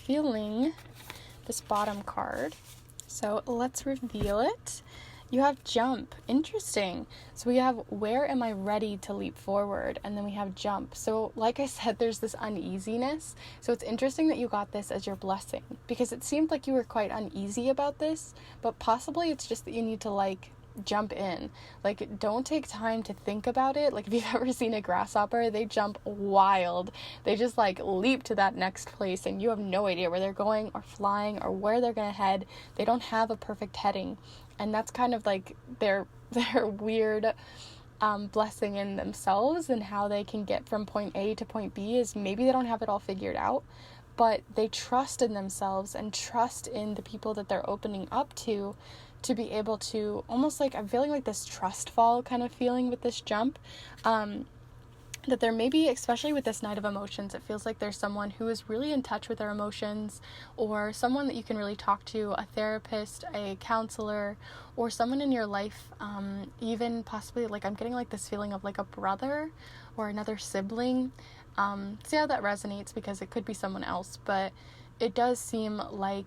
Feeling this bottom card. So let's reveal it. You have jump. Interesting. So we have, where am I ready to leap forward? And then we have jump. So like I said, there's this uneasiness. So it's interesting that you got this as your blessing, because it seemed like you were quite uneasy about this, but possibly it's just that you need to like jump in. Like, don't take time to think about it. Like, if you've ever seen a grasshopper, they jump wild. They just like leap to that next place and you have no idea where they're going or flying or where they're going to head. They don't have a perfect heading. And that's kind of like their weird blessing in themselves, and how they can get from point A to point B is maybe they don't have it all figured out, but they trust in themselves and trust in the people that they're opening up to be able to, almost like, I'm feeling like this trust fall kind of feeling with this jump, that there may be, especially with this Knight of Emotions, it feels like there's someone who is really in touch with their emotions, or someone that you can really talk to, a therapist, a counselor, or someone in your life, even possibly, like, I'm getting like this feeling of like a brother or another sibling. See how that resonates, because it could be someone else, but it does seem like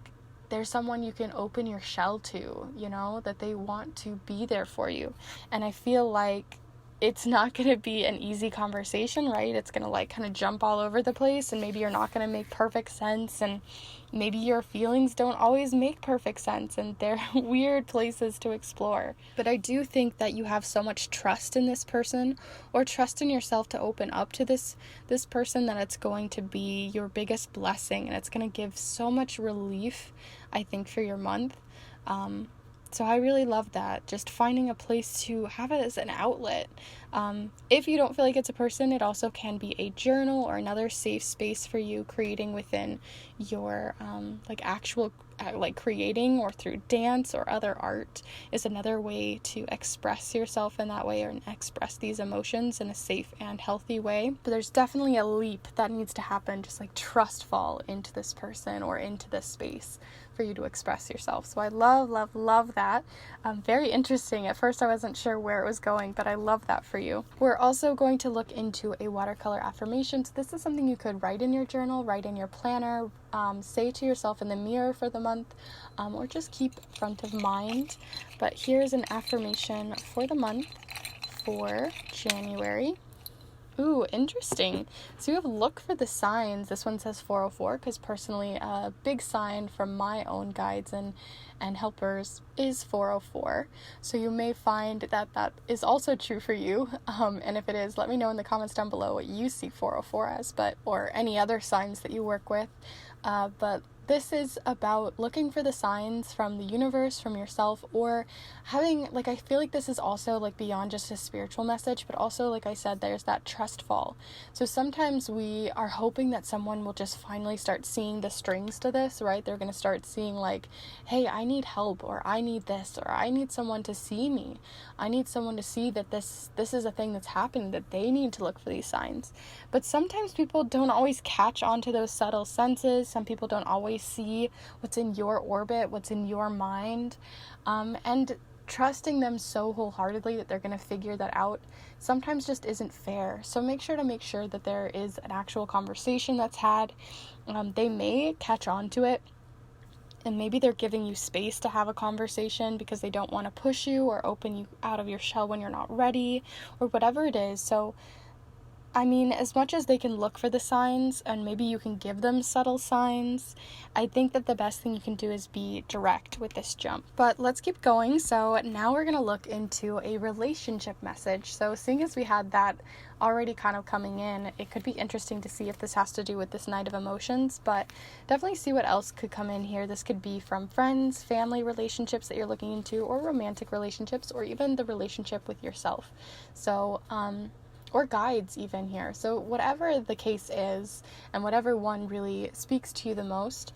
there's someone you can open your shell to, you know, that they want to be there for you. And I feel like it's not going to be an easy conversation, right? It's going to like kind of jump all over the place, and maybe you're not going to make perfect sense, and maybe your feelings don't always make perfect sense, and they're weird places to explore. But I do think that you have so much trust in this person, or trust in yourself to open up to this person, that it's going to be your biggest blessing, and it's going to give so much relief, I think, for your month. So I really love that, just finding a place to have it as an outlet. If you don't feel like it's a person, it also can be a journal or another safe space for you, creating within your actual creating, or through dance or other art is another way to express yourself in that way, or express these emotions in a safe and healthy way. But there's definitely a leap that needs to happen, just like trust fall into this person or into this space for you to express yourself. So I love that. Very interesting. At first I wasn't sure where it was going, but I love that for you. We're also going to look into a watercolor affirmation. So this is something you could write in your journal, write in your planner, say to yourself in the mirror for the month, or just keep front of mind. But here's an affirmation for the month for January. Ooh, interesting. So you have look for the signs. This one says 404, because personally a big sign from my own guides and helpers is 404. So you may find that is also true for you. And if it is, let me know in the comments down below what you see 404 as, or any other signs that you work with. But this is about looking for the signs from the universe, from yourself, or having, I feel like this is also, beyond just a spiritual message, but also, like I said, there's that trust fall. So sometimes we are hoping that someone will just finally start seeing the strings to this, right? They're going to start seeing, hey, I need help, or I need this, or I need someone to see me. I need someone to see that this is a thing that's happening, that they need to look for these signs. But sometimes people don't always catch on to those subtle senses. Some people don't always see what's in your orbit, what's in your mind, and trusting them so wholeheartedly that they're going to figure that out sometimes just isn't fair. So make sure that there is an actual conversation that's had. They may catch on to it, and maybe they're giving you space to have a conversation because they don't want to push you or open you out of your shell when you're not ready, or whatever it is. So as much as they can look for the signs, and maybe you can give them subtle signs, I think that the best thing you can do is be direct with this jump. But let's keep going. So now we're going to look into a relationship message. So seeing as we had that already kind of coming in, it could be interesting to see if this has to do with this Knight of Emotions, but definitely see what else could come in here. This could be from friends, family relationships that you're looking into, or romantic relationships, or even the relationship with yourself. So, or guides even here. So whatever the case is, and whatever one really speaks to you the most,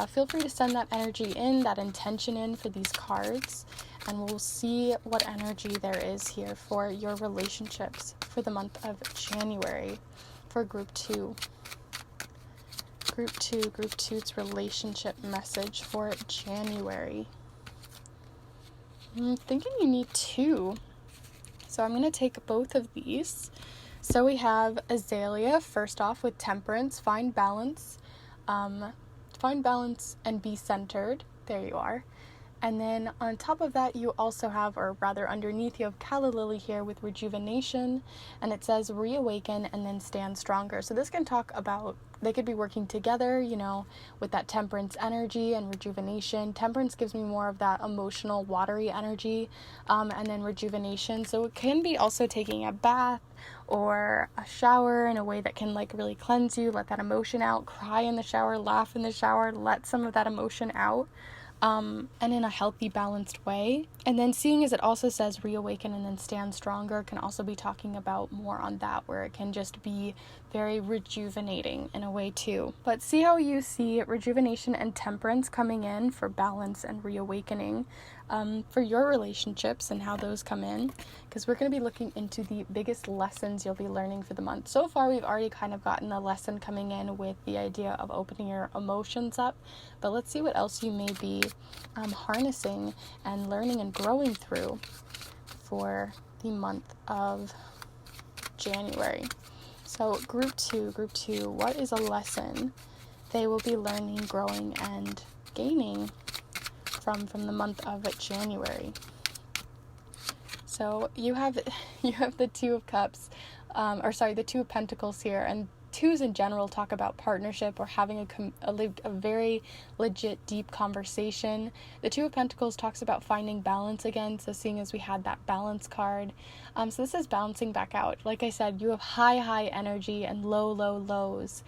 feel free to send that energy in, that intention in for these cards, and we'll see what energy there is here for your relationships for the month of January for group 2. Group 2's relationship message for January. I'm thinking you need 2. So I'm going to take both of these. So we have Azalea, first off, with Temperance, find balance and be centered. There you are. And then on top of that, you also have, or rather underneath, you have Calla Lily here with Rejuvenation, and it says reawaken and then stand stronger. So this can talk about, they could be working together, with that Temperance energy and Rejuvenation. Temperance gives me more of that emotional, watery energy, and then Rejuvenation. So it can be also taking a bath or a shower in a way that can really cleanse you, let that emotion out, cry in the shower, laugh in the shower, let some of that emotion out. And in a healthy, balanced way. And then seeing as it also says reawaken and then stand stronger, can also be talking about more on that, where it can just be very rejuvenating in a way too. But see how you see Rejuvenation and Temperance coming in for balance and reawakening for your relationships and how those come in, because we're going to be looking into the biggest lessons you'll be learning for the month. So far, we've already kind of gotten the lesson coming in with the idea of opening your emotions up, but let's see what else you may be harnessing and learning and growing through for the month of January. So group two, what is a lesson they will be learning, growing, and gaining from the month of January? So you have the Two of Cups, the Two of Pentacles here, and twos in general talk about partnership or having a very legit, deep conversation. The Two of Pentacles talks about finding balance again, so seeing as we had that balance card. So this is balancing back out. Like I said, you have high energy and low lows.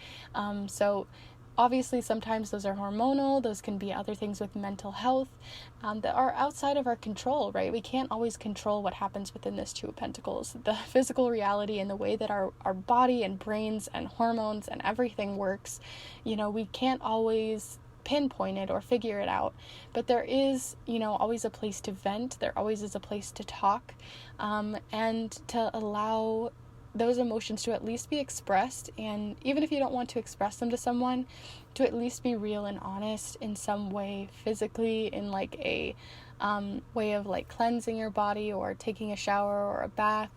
So Obviously, sometimes those are hormonal, those can be other things with mental health that are outside of our control, right? We can't always control what happens within this Two of Pentacles. The physical reality and the way that our body and brains and hormones and everything works, we can't always pinpoint it or figure it out, but there is always a place to vent. There always is a place to talk, and to allow those emotions to at least be expressed, and even if you don't want to express them to someone, to at least be real and honest in some way, physically, in like a way of like cleansing your body or taking a shower or a bath,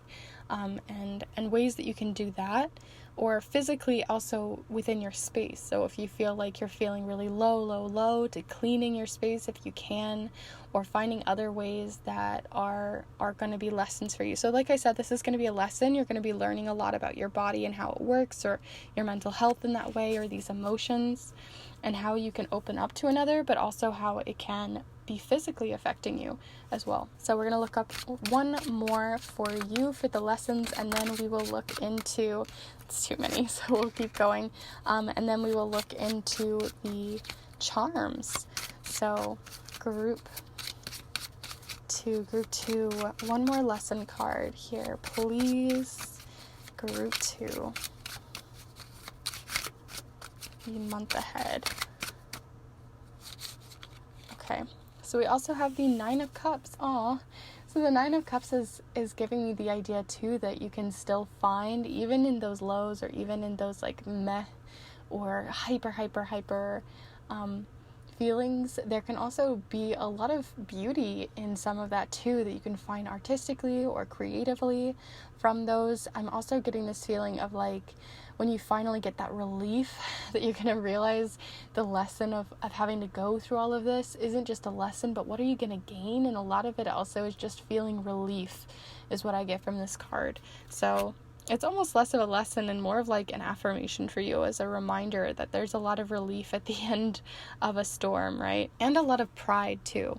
and ways that you can do that, or physically also within your space. So if you feel like you're feeling really low, to cleaning your space if you can, or finding other ways that are going to be lessons for you. So like I said, this is going to be a lesson. You're going to be learning a lot about your body and how it works, or your mental health in that way, or these emotions, and how you can open up to another, but also how it can be physically affecting you as well. So we're going to look up one more for you for the lessons, and then we will look into, it's too many, so we'll keep going, and then we will look into the charms. So group two, one more lesson card here, please. Group 2, the month ahead. Okay, so we also have the Nine of Cups. So the Nine of Cups is giving me the idea too that you can still find, even in those lows, or even in those like meh or hyper feelings, there can also be a lot of beauty in some of that too, that you can find artistically or creatively from those. I'm also getting this feeling of like when you finally get that relief, that you're going to realize the lesson of having to go through all of this isn't just a lesson, but what are you going to gain? And a lot of it also is just feeling relief is what I get from this card. So it's almost less of a lesson and more of like an affirmation for you, as a reminder that there's a lot of relief at the end of a storm, right? And a lot of pride too.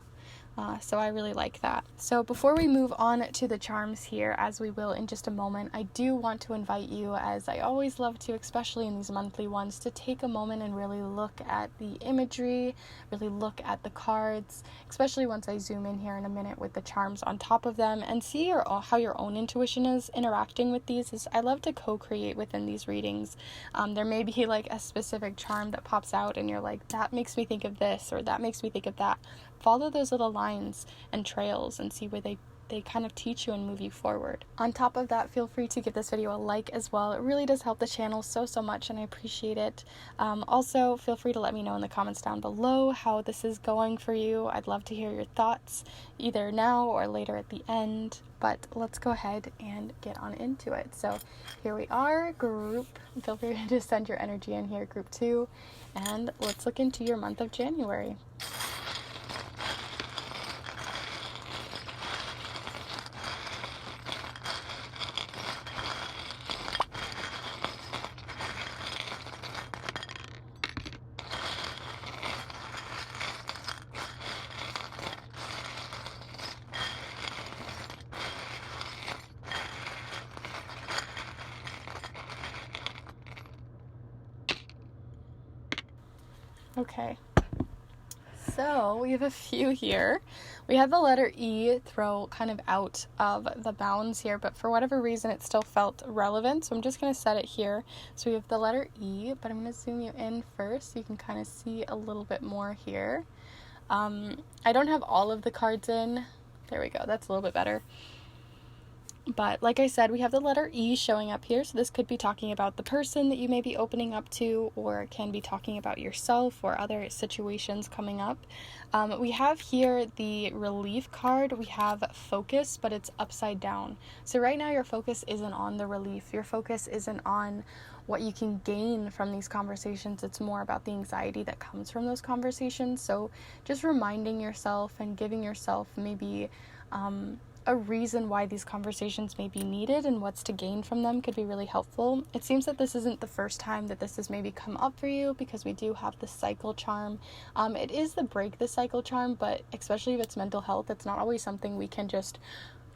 So I really like that. So before we move on to the charms here, as we will in just a moment, I do want to invite you, as I always love to, especially in these monthly ones, to take a moment and really look at the imagery, really look at the cards, especially once I zoom in here in a minute with the charms on top of them, and see how your own intuition is interacting with these. I love to co-create within these readings. There may be like a specific charm that pops out and you're like, that makes me think of this, or that makes me think of that. Follow those little lines and trails and see where they kind of teach you and move you forward. On top of that, feel free to give this video a like as well. It really does help the channel so much, and I appreciate it. Also, feel free to let me know in the comments down below how this is going for you. I'd love to hear your thoughts, either now or later at the end. But let's go ahead and get on into it. So here we are, group. Feel free to send your energy in here, group 2. And let's look into your month of January. Okay, so we have a few here. We have the letter E throw kind of out of the bounds here, but for whatever reason it still felt relevant, so I'm just going to set it here. So we have the letter E, but I'm going to zoom you in first so you can kind of see a little bit more here. I don't have all of the cards in. There we go, that's a little bit better. But like I said, we have the letter E showing up here, so this could be talking about the person that you may be opening up to, or it can be talking about yourself or other situations coming up. We have here the relief card. We have focus, but it's upside down. So right now your focus isn't on the relief. Your focus isn't on what you can gain from these conversations. It's more about the anxiety that comes from those conversations. So just reminding yourself and giving yourself maybe a reason why these conversations may be needed and what's to gain from them could be really helpful. It seems that this isn't the first time that this has maybe come up for you, because we do have the cycle charm. It is the break the cycle charm, but especially if it's mental health, it's not always something we can just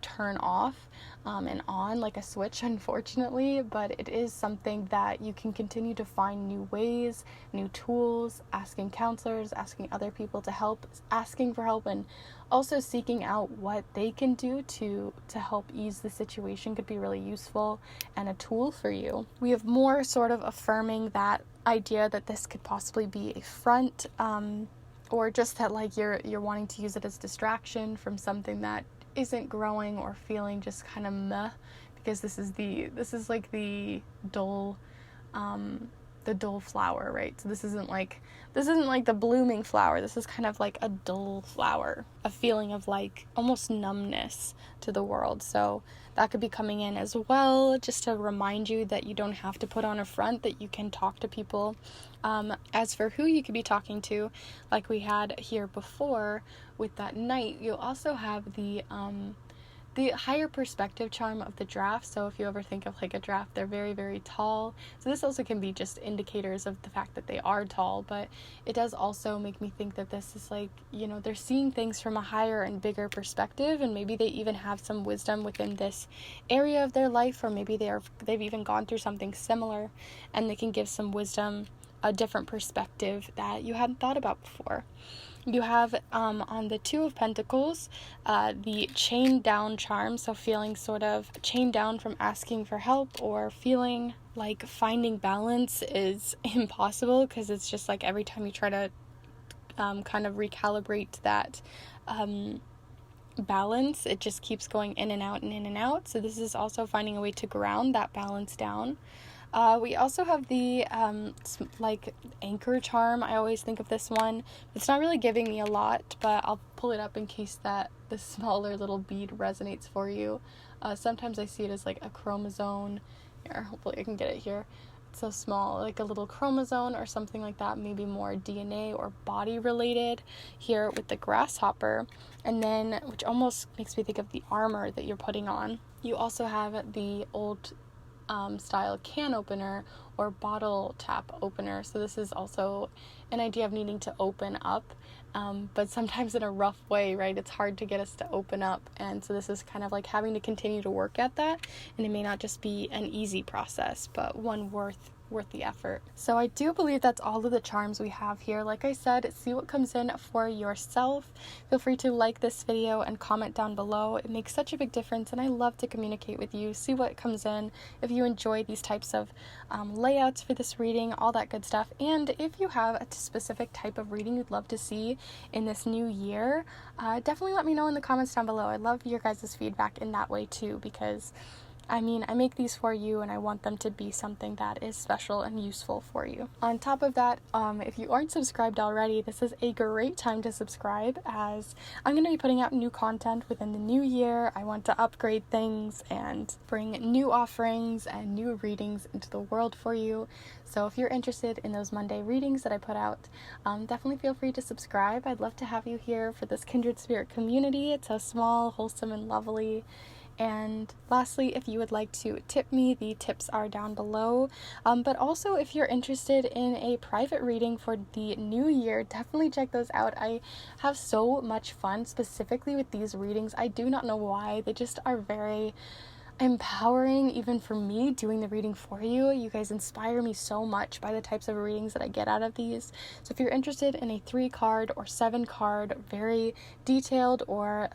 turn off and on like a switch, unfortunately, but it is something that you can continue to find new ways, new tools, asking counselors, asking other people to help, asking for help, and also seeking out what they can do to help ease the situation could be really useful and a tool for you. We have more sort of affirming that idea that this could possibly be a front, or just that like you're wanting to use it as distraction from something that isn't growing or feeling just kind of meh, because this is like the dull flower, right? So this isn't like the blooming flower. This is kind of like a dull flower, a feeling of like almost numbness to the world. So that could be coming in as well, just to remind you that you don't have to put on a front, that you can talk to people. As for who you could be talking to, like we had here before with that knight, you'll also have the higher perspective charm of the draft. So if you ever think of like a draft, they're very, very tall. So this also can be just indicators of the fact that they are tall, but it does also make me think that this is like, they're seeing things from a higher and bigger perspective, and maybe they even have some wisdom within this area of their life, or maybe they've even gone through something similar, and they can give some wisdom, a different perspective that you hadn't thought about before. You have on the Two of Pentacles, the chained down charm, so feeling sort of chained down from asking for help, or feeling like finding balance is impossible, because it's just like every time you try to kind of recalibrate that balance, it just keeps going in and out and in and out. So this is also finding a way to ground that balance down. We also have the like anchor charm. I always think of this one. It's not really giving me a lot, but I'll pull it up in case that the smaller little bead resonates for you. Sometimes I see it as like a chromosome. Here, hopefully I can get it here. It's so small, like a little chromosome or something like that, maybe more DNA or body related here with the grasshopper. And then, which almost makes me think of the armor that you're putting on. You also have the old style can opener or bottle tap opener. So this is also an idea of needing to open up, but sometimes in a rough way, right? It's hard to get us to open up, and so this is kind of like having to continue to work at that, and it may not just be an easy process, but one worth the effort. So I do believe that's all of the charms we have here. Like I said, see what comes in for yourself. Feel free to like this video and comment down below. It makes such a big difference, and I love to communicate with you, see what comes in, if you enjoy these types of layouts for this reading, all that good stuff. And if you have a specific type of reading you'd love to see in this new year, definitely let me know in the comments down below. I love your guys' feedback in that way too, because I make these for you, and I want them to be something that is special and useful for you. On top of that, if you aren't subscribed already, this is a great time to subscribe, as I'm going to be putting out new content within the new year. I want to upgrade things and bring new offerings and new readings into the world for you. So if you're interested in those Monday readings that I put out, definitely feel free to subscribe. I'd love to have you here for this Kindred Spirit community. It's so small, wholesome, and lovely. And lastly, if you would like to tip me, the tips are down below. But also, if you're interested in a private reading for the new year, definitely check those out. I have so much fun specifically with these readings. I do not know why. They just are very empowering, even for me doing the reading for you. You guys inspire me so much by the types of readings that I get out of these. So if you're interested in a 3-card or 7-card very detailed or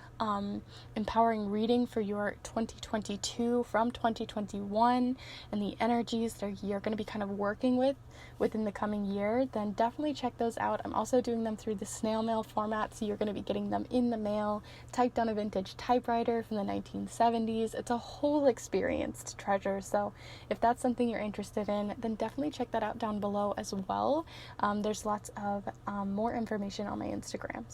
empowering reading for your 2022 from 2021 and the energies that you're going to be kind of working with within the coming year, then definitely check those out. I'm also doing them through the snail mail format, so you're going to be getting them in the mail, typed on a vintage typewriter from the 1970s. It's a whole experience to treasure. So if that's something you're interested in, then definitely check that out down below as well. There's lots of more information on my Instagram.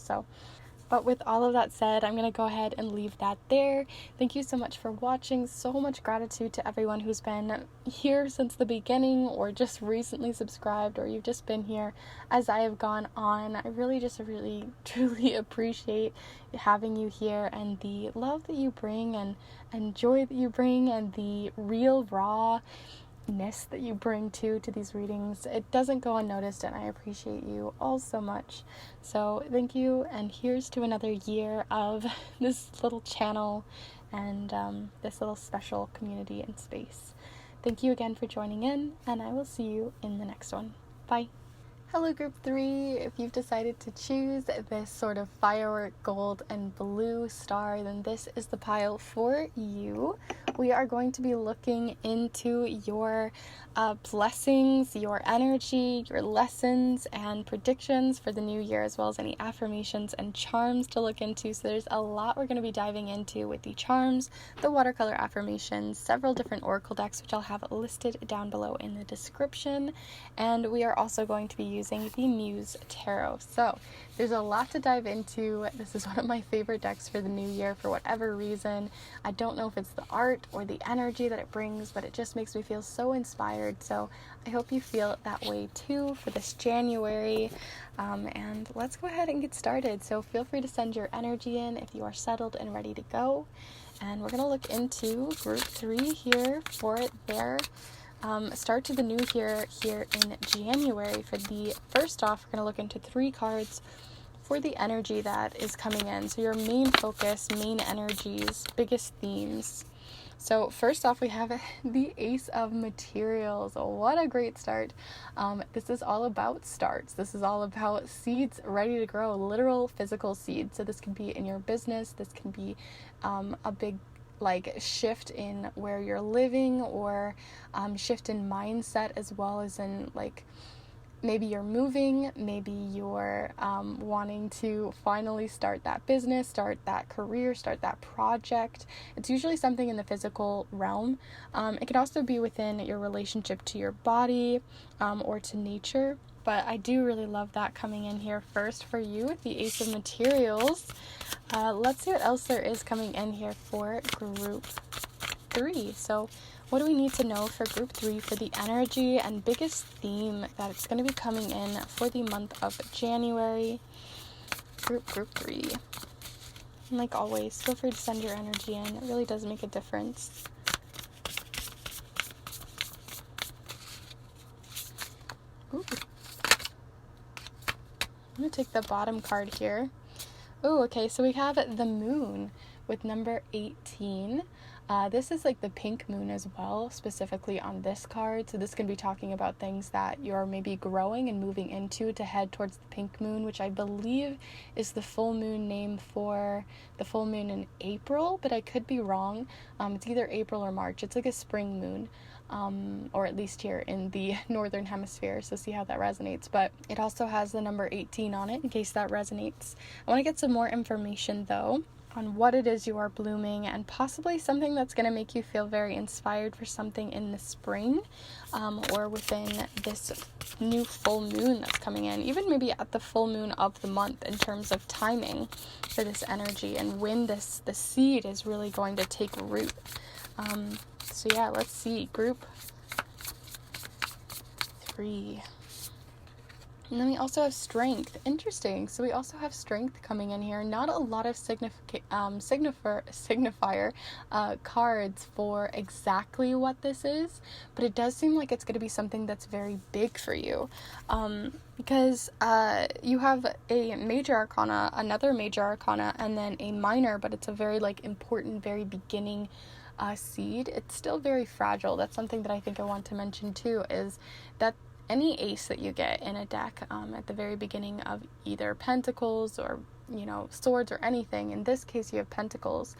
But with all of that said, I'm going to go ahead and leave that there. Thank you so much for watching. So much gratitude to everyone who's been here since the beginning, or just recently subscribed, or you've just been here as I have gone on. I really truly appreciate having you here, and the love that you bring and joy that you bring, and the real rawness that you bring to these readings. It doesn't go unnoticed, and I appreciate you all so much. So thank you, and here's to another year of this little channel and this little special community and space. Thank you again for joining in, and I will see you in the next one. Bye. Hello group 3, if you've decided to choose this sort of firework gold and blue star, then this is the pile for you. We are going to be looking into your blessings, your energy, your lessons, and predictions for the new year, as well as any affirmations and charms to look into. So there's a lot we're going to be diving into with the charms, the watercolor affirmations, several different oracle decks, which I'll have listed down below in the description. And we are also going to be using the Muse Tarot. So there's a lot to dive into. This is one of my favorite decks for the new year for whatever reason. I don't know if it's the art or the energy that it brings, but it just makes me feel so inspired. So I hope you feel that way too for this January. And let's go ahead and get started. So feel free to send your energy in if you are settled and ready to go. And we're going to look into group 3 here for their start to the new year here in January. For the first off, we're going to look into 3 cards for the energy that is coming in. So your main focus, main energies, biggest themes. So first off, we have the Ace of Materials. What a great start. This is all about starts. This is all about seeds ready to grow, literal physical seeds. So this can be in your business. This can be a big shift in where you're living, or shift in mindset, as well as in maybe you're moving, maybe you're wanting to finally start that business, start that career, start that project. It's usually something in the physical realm. It can also be within your relationship to your body or to nature. But I do really love that coming in here first for you with the Ace of Materials. Let's see what else there is coming in here for group 3. So what do we need to know for group 3 for the energy and biggest theme that it's going to be coming in for the month of January? Group 3. And like always, feel free to send your energy in. It really does make a difference. Ooh. I'm going to take the bottom card here. Oh, okay, so we have the moon with number 18. This is like the pink moon as well, specifically on this card. So this can be talking about things that you're maybe growing and moving into to head towards the pink moon, which I believe is the full moon name for the full moon in April, but I could be wrong. It's either April or March. It's like a spring moon. Or at least here in the northern hemisphere, so see how that resonates. But it also has the number 18 on it in case that resonates. I want to get some more information though on what it is you are blooming, and possibly something that's going to make you feel very inspired for something in the spring, or within this new full moon that's coming in, even maybe at the full moon of the month in terms of timing for this energy and when the seed is really going to take root. So yeah, let's see, group 3. And then we also have strength. Interesting. So we also have strength coming in here. Not a lot of signifier cards for exactly what this is, but it does seem like it's going to be something that's very big for you. Because you have a major arcana, another major arcana, and then a minor, but it's a very important, very beginning seed. It's still very fragile. That's something that I think I want to mention too, is that any ace that you get in a deck at the very beginning of either pentacles or swords or anything, in this case you have pentacles,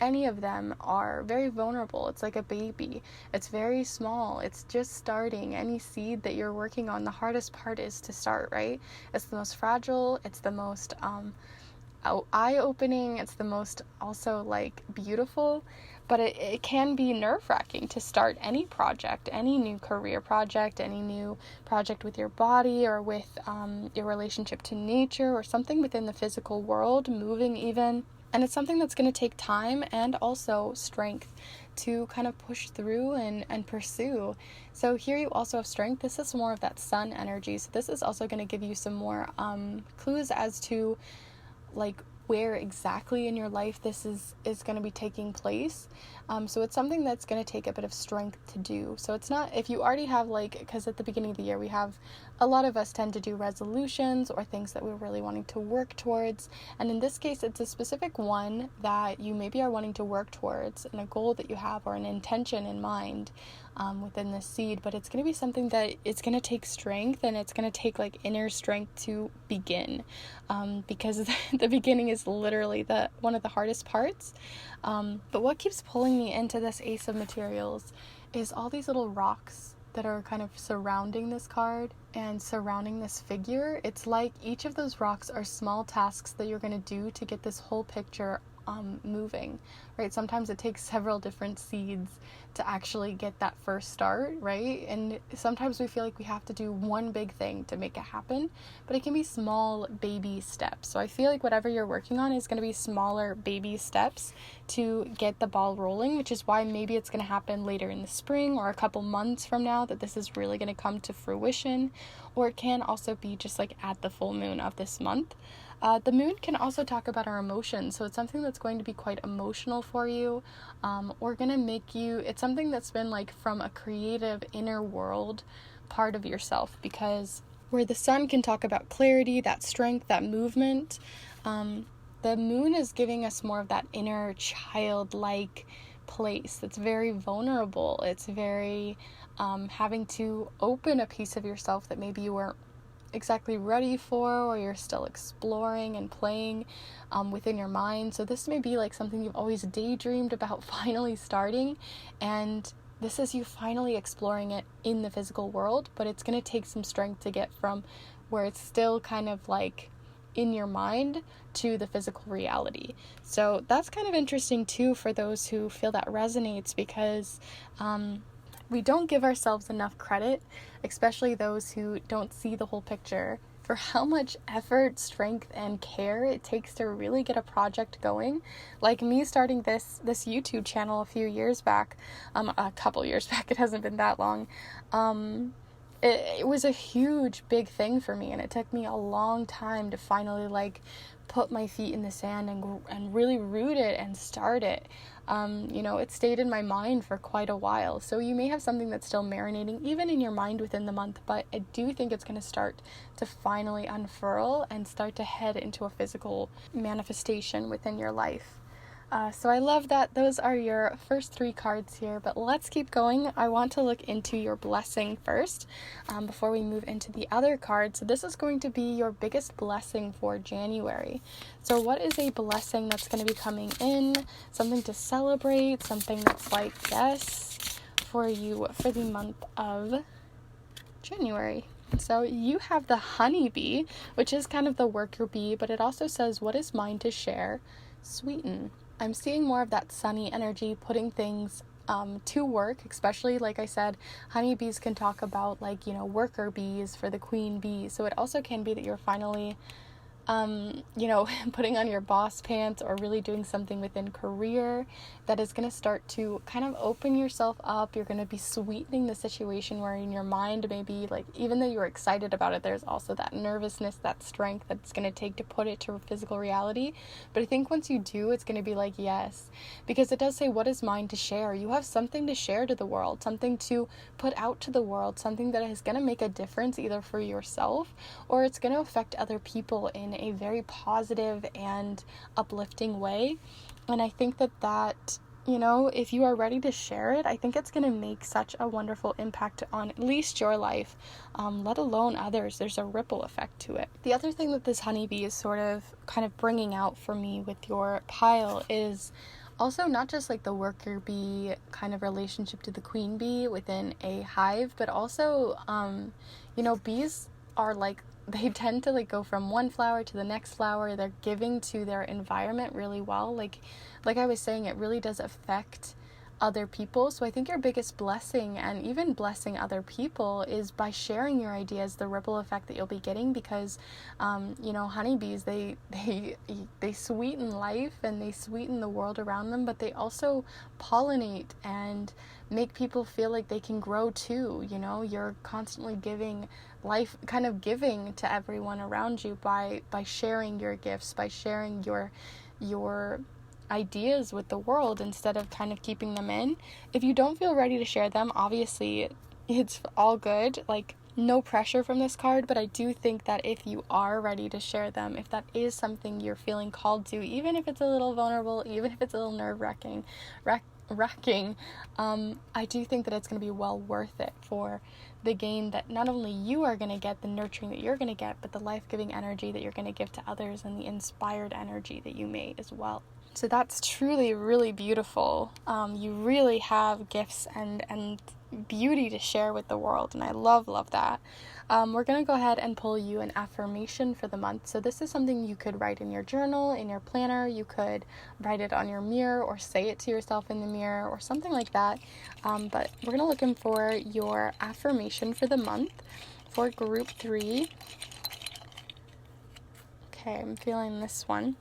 any of them are very vulnerable. It's like a baby. It's very small. It's just starting. Any seed that you're working on, the hardest part is to start, right? It's the most fragile. It's the most eye-opening. It's the most also beautiful, but it can be nerve-wracking to start any project, any new career project, any new project with your body, or with your relationship to nature, or something within the physical world, moving even. And it's something that's going to take time and also strength to kind of push through and pursue. So here you also have strength. This is more of that sun energy. So this is also going to give you some more clues as to where exactly in your life this is going to be taking place. So it's something that's going to take a bit of strength to do. So it's not, if you already have because at the beginning of the year, a lot of us tend to do resolutions or things that we're really wanting to work towards. And in this case, it's a specific one that you maybe are wanting to work towards, and a goal that you have or an intention in mind within this seed. But it's going to be something that it's going to take strength, and it's going to take inner strength to begin, because the beginning is literally one of the hardest parts. But what keeps pulling me into this Ace of Materials is all these little rocks that are kind of surrounding this card and surrounding this figure. It's like each of those rocks are small tasks that you're going to do to get this whole picture moving, right? Sometimes it takes several different seeds to actually get that first start, right? And sometimes we feel like we have to do one big thing to make it happen, but it can be small baby steps. So I feel like whatever you're working on is going to be smaller baby steps to get the ball rolling, which is why maybe it's going to happen later in the spring or a couple months from now that this is really going to come to fruition, or it can also be just at the full moon of this month. The moon can also talk about our emotions, so it's something that's going to be quite emotional for you, or going to make you, it's something that's been from a creative inner world part of yourself, because where the sun can talk about clarity, that strength, that movement, the moon is giving us more of that inner childlike place that's very vulnerable. It's very having to open a piece of yourself that maybe you weren't exactly ready for, or you're still exploring and playing within your mind. So this may be something you've always daydreamed about finally starting, and this is you finally exploring it in the physical world, but it's going to take some strength to get from where it's still kind of in your mind to the physical reality. So that's kind of interesting too for those who feel that resonates, because we don't give ourselves enough credit, especially those who don't see the whole picture, for how much effort, strength, and care it takes to really get a project going. Like me starting this YouTube channel a few years back, a couple years back, it hasn't been that long. It was a huge, big thing for me, and it took me a long time to finally put my feet in the sand and really root it and start it. It stayed in my mind for quite a while. So you may have something that's still marinating even in your mind within the month, but I do think it's going to start to finally unfurl and start to head into a physical manifestation within your life. So I love that. Those are your first 3 cards here, but let's keep going. I want to look into your blessing first before we move into the other cards. So this is going to be your biggest blessing for January. So what is a blessing that's going to be coming in? Something to celebrate, something that's yes, for you for the month of January. So you have the honeybee, which is kind of the worker bee, but it also says, what is mine to share? Sweeten. I'm seeing more of that sunny energy, putting things to work, especially like I said, honeybees can talk about worker bees for the queen bee. So it also can be that you're finally putting on your boss pants or really doing something within career that is going to start to kind of open yourself up. You're going to be sweetening the situation where in your mind, maybe even though you're excited about it, there's also that nervousness, that strength that it's going to take to put it to physical reality. But I think once you do, it's going to be yes, because it does say, what is mine to share? You have something to share to the world, something to put out to the world, something that is going to make a difference either for yourself or it's going to affect other people in a very positive and uplifting way. And I think that if you are ready to share it, I think it's going to make such a wonderful impact on at least your life, let alone others. There's a ripple effect to it. The other thing that this honeybee is sort of kind of bringing out for me with your pile is also not just the worker bee kind of relationship to the queen bee within a hive, but also, bees are they tend to go from one flower to the next flower. They're giving to their environment really well. Like I was saying, it really does affect other people. So I think your biggest blessing, and even blessing other people, is by sharing your ideas, the ripple effect that you'll be getting, because honeybees, they sweeten life and they sweeten the world around them, but they also pollinate and make people feel like they can grow too. You're constantly giving life, kind of giving to everyone around you by sharing your gifts, by sharing your ideas with the world instead of kind of keeping them in. If you don't feel ready to share them, obviously it's all good. Like, no pressure from this card, but I do think that if you are ready to share them, if that is something you're feeling called to, even if it's a little vulnerable, even if it's a little nerve-wracking, I do think that it's going to be well worth it for the gain that not only you are going to get, the nurturing that you're going to get, but the life-giving energy that you're going to give to others and the inspired energy that you may as well. So that's truly really beautiful. You really have gifts and beauty to share with the world, and I love that. We're going to go ahead and pull you an affirmation for the month. So this is something you could write in your journal, in your planner. You could write it on your mirror or say it to yourself in the mirror or something like that. But we're going to look for your affirmation for the month for group 3. Okay, I'm feeling this one.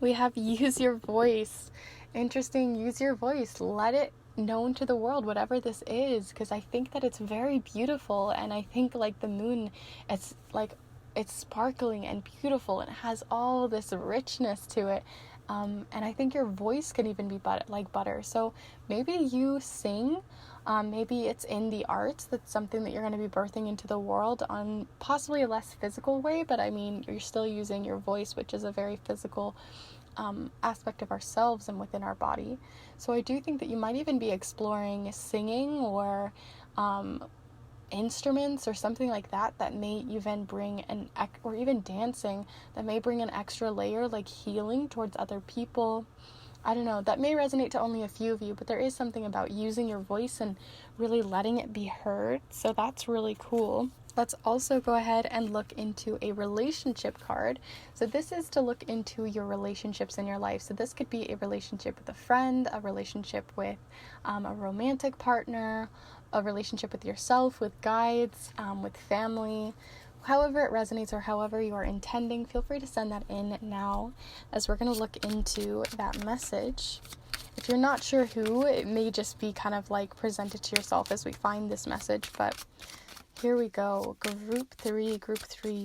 We have use your voice. Interesting, use your voice. Let it known to the world, whatever this is, because I think that it's very beautiful, and I think like the moon, it's sparkling and beautiful and it has all this richness to it, and I think your voice can even be like butter. So maybe you sing, maybe it's in the arts. That's something that you're going to be birthing into the world on possibly a less physical way, but I mean, you're still using your voice, which is a very physical aspect of ourselves and within our body. So I do think that you might even be exploring singing or instruments or something like that may even bring or even dancing, that may bring an extra layer, like healing towards other people. I don't know, that may resonate to only a few of you, but there is something about using your voice and really letting it be heard. So that's really cool. Let's also go ahead and look into a relationship card. So this is to look into your relationships in your life. So this could be a relationship with a friend, a relationship with a romantic partner, a relationship with yourself, with guides, with family. However it resonates or however you are intending, feel free to send that in now, as we're going to look into that message. If you're not sure who, it may just be kind of like presented to yourself as we find this message, but here we go. Group 3.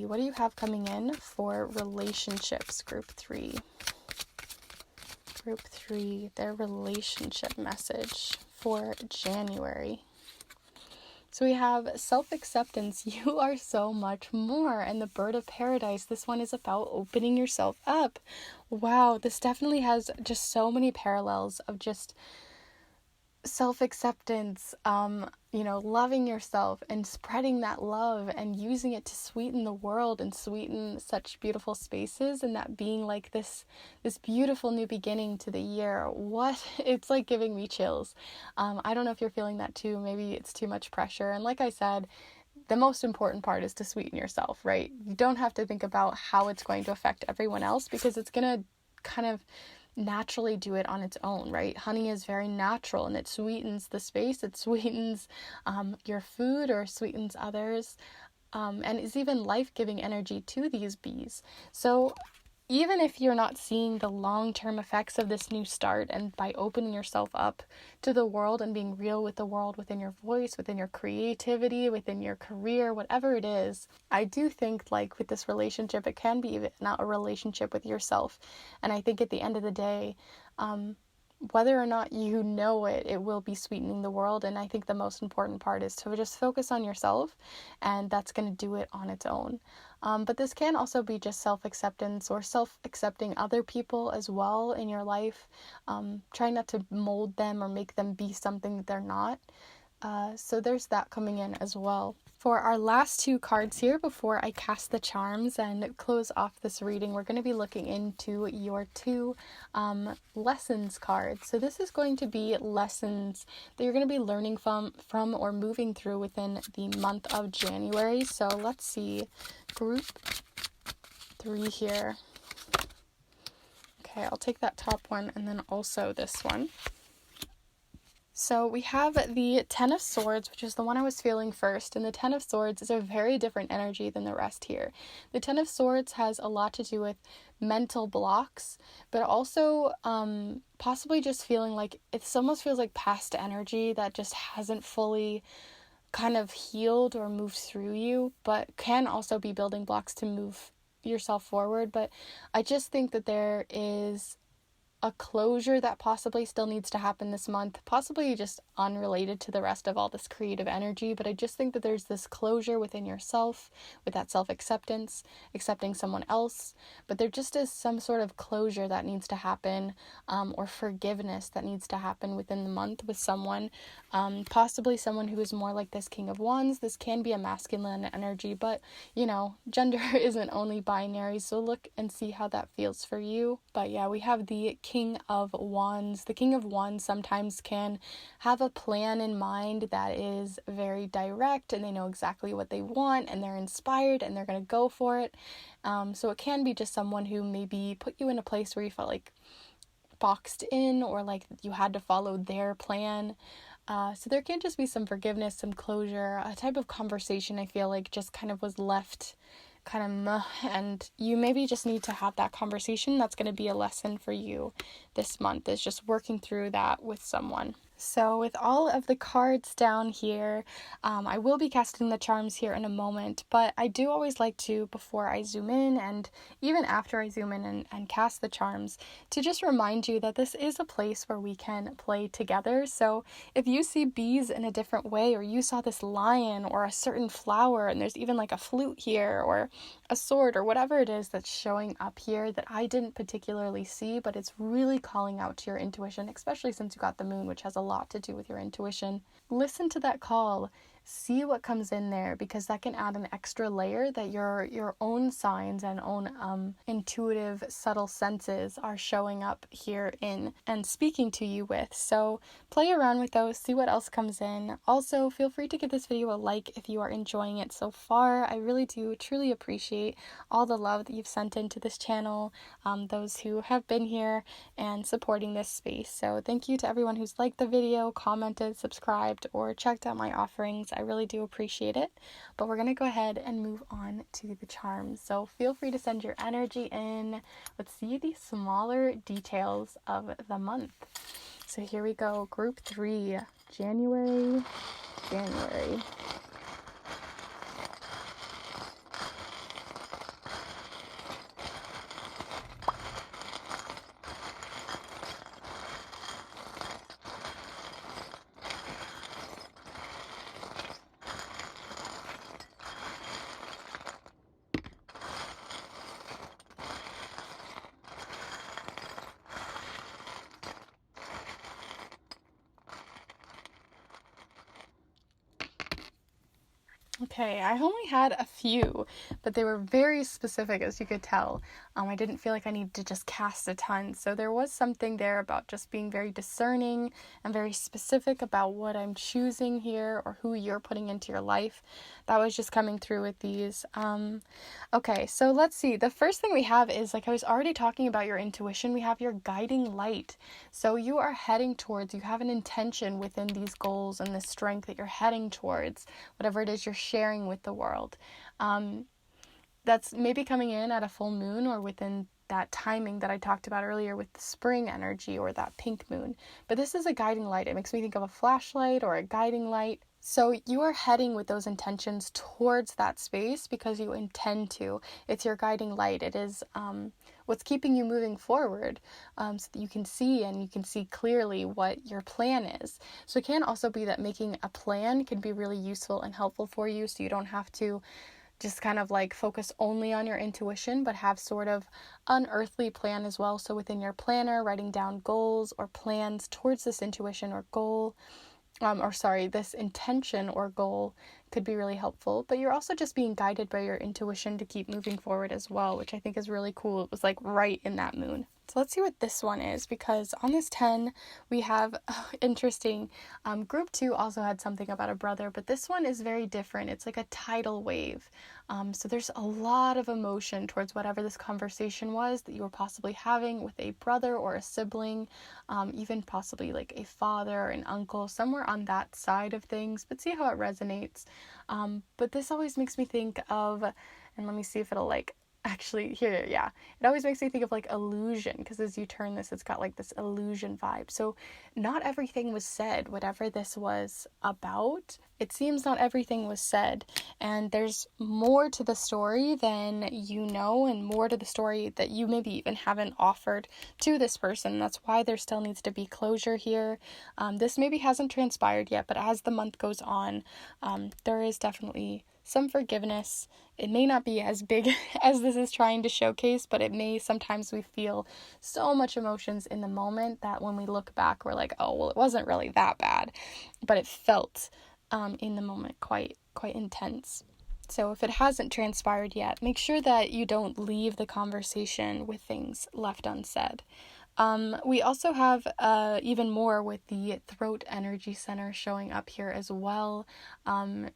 What do you have coming in for relationships, Group 3? Group 3, their relationship message for January. So we have self-acceptance. You are so much more. And the bird of paradise. This one is about opening yourself up. Wow, this definitely has just so many parallels of just self-acceptance, loving yourself and spreading that love and using it to sweeten the world and sweeten such beautiful spaces, and that being like this beautiful new beginning to the year. It's like giving me chills. I don't know if you're feeling that too. Maybe it's too much pressure. And like I said, the most important part is to sweeten yourself, right? You don't have to think about how it's going to affect everyone else, because it's going to kind of naturally do it on its own, right? Honey is very natural and it sweetens the space. It sweetens your food or sweetens others, and is even life-giving energy to these bees. So even if you're not seeing the long-term effects of this new start, and by opening yourself up to the world and being real with the world within your voice, within your creativity, within your career, whatever it is, I do think like with this relationship, it can be not a relationship with yourself. And I think at the end of the day, whether or not you know it, it will be sweetening the world. And I think the most important part is to just focus on yourself, and that's going to do it on its own. But this can also be just self-acceptance or self-accepting other people as well in your life. Try not to mold them or make them be something that they're not. So there's that coming in as well. For our last 2 cards here, before I cast the charms and close off this reading, we're going to be looking into your 2 lessons cards. So this is going to be lessons that you're going to be learning from or moving through within the month of January. So let's see, group 3 here. Okay, I'll take that top one and then also this one. So we have the Ten of Swords, which is the one I was feeling first, and the Ten of Swords is a very different energy than the rest here. The Ten of Swords has a lot to do with mental blocks, but also possibly just feeling like it almost feels like past energy that just hasn't fully kind of healed or moved through you, but can also be building blocks to move yourself forward. But I just think that there is a closure that possibly still needs to happen this month, possibly just unrelated to the rest of all this creative energy, but I just think that there's this closure within yourself, with that self-acceptance, accepting someone else, but there just is some sort of closure that needs to happen, or forgiveness that needs to happen within the month with someone, possibly someone who is more like this King of Wands. This can be a masculine energy, but gender isn't only binary, so look and see how that feels for you. But yeah, we have the King of Wands. The King of Wands sometimes can have a plan in mind that is very direct, and they know exactly what they want, and they're inspired, and they're going to go for it. So it can be just someone who maybe put you in a place where you felt like boxed in, or like you had to follow their plan. So there can just be some forgiveness, some closure, a type of conversation I feel like just kind of was left kind of meh, and you maybe just need to have that conversation. That's going to be a lesson for you this month, is just working through that with someone. So with all of the cards down here, I will be casting the charms here in a moment, but I do always like to, before I zoom in and even after I zoom in and cast the charms, to just remind you that this is a place where we can play together. So if you see bees in a different way, or you saw this lion or a certain flower, and there's even like a flute here or a sword or whatever it is that's showing up here that I didn't particularly see, but it's really calling out to your intuition, especially since you got the moon, which has a lot to do with your intuition. Listen to that call. See what comes in there, because that can add an extra layer that your own signs and own intuitive subtle senses are showing up here in and speaking to you with. So play around with those, see what else comes in. Also, feel free to give this video a like if you are enjoying it so far. I really do truly appreciate all the love that you've sent into this channel, those who have been here and supporting this space. So thank you to everyone who's liked the video, commented, subscribed, or checked out my offerings. I really do appreciate it. But we're going to go ahead and move on to the charms. So feel free to send your energy in. Let's see the smaller details of the month. So here we go. Group 3, January. Okay, I only had a few, but they were very specific, as you could tell. I didn't feel like I needed to just cast a ton, so there was something there about just being very discerning and very specific about what I'm choosing here, or who you're putting into your life. That was just coming through with these. Okay, so let's see. The first thing we have is, like I was already talking about your intuition, we have your guiding light. So you are heading towards, you have an intention within these goals and the strength that you're heading towards, whatever it is you're sharing with the world. That's maybe coming in at a full moon, or within that timing that I talked about earlier with the spring energy or that pink moon. But this is a guiding light. It makes me think of a flashlight or a guiding light. So you are heading with those intentions towards that space because you intend to. It's your guiding light. It is what's keeping you moving forward, so that you can see, and you can see clearly what your plan is. So it can also be that making a plan can be really useful and helpful for you, so you don't have to just kind of like focus only on your intuition, but have sort of an earthly plan as well. So within your planner, writing down goals or plans towards this intuition or goal, this intention or goal could be really helpful. But you're also just being guided by your intuition to keep moving forward as well, which I think is really cool. It was like right in that moon. So let's see what this one is, because on this 10, we have, interesting, group 2 also had something about a brother, but this one is very different. It's like a tidal wave. So there's a lot of emotion towards whatever this conversation was that you were possibly having with a brother or a sibling, even possibly like a father or an uncle, somewhere on that side of things, but see how it resonates. But this always makes me think of, and let me see if it'll like, actually, here, yeah. It always makes me think of like illusion, because as you turn this, it's got like this illusion vibe. So not everything was said, whatever this was about. It seems not everything was said, and there's more to the story than you know, and more to the story that you maybe even haven't offered to this person. That's why there still needs to be closure here. This maybe hasn't transpired yet, but as the month goes on, there is definitely some forgiveness. It may not be as big as this is trying to showcase, but it may, sometimes we feel so much emotions in the moment that when we look back, we're like, oh, well, it wasn't really that bad, but it felt in the moment quite intense. So if it hasn't transpired yet, make sure that you don't leave the conversation with things left unsaid. We also have even more with the throat energy center showing up here as well.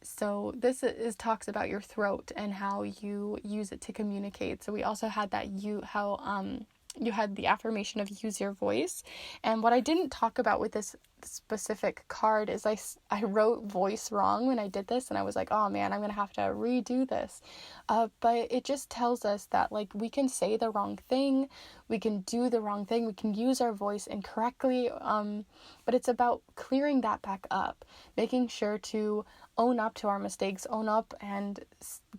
So this is talks about your throat and how you use it to communicate. So we also had that you had the affirmation of use your voice. And what I didn't talk about with this specific card is I wrote voice wrong when I did this, and I was like, oh man, I'm gonna have to redo this. But it just tells us that like we can say the wrong thing, we can do the wrong thing, we can use our voice incorrectly, but it's about clearing that back up, making sure to own up to our mistakes, own up and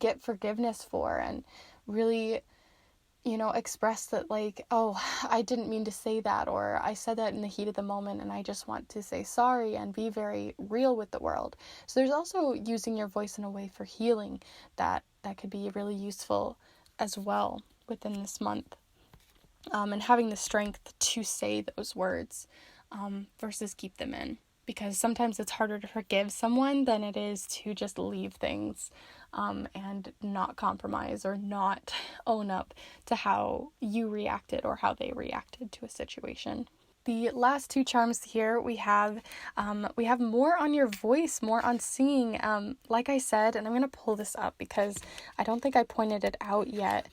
get forgiveness for, and really, express that like, oh, I didn't mean to say that, or I said that in the heat of the moment and I just want to say sorry, and be very real with the world. So there's also using your voice in a way for healing that could be really useful as well within this month. And having the strength to say those words versus keep them in. Because sometimes it's harder to forgive someone than it is to just leave things and not compromise or not own up to how you reacted or how they reacted to a situation. The last two charms here, we have more on your voice, more on singing. Like I said, and I'm going to pull this up because I don't think I pointed it out yet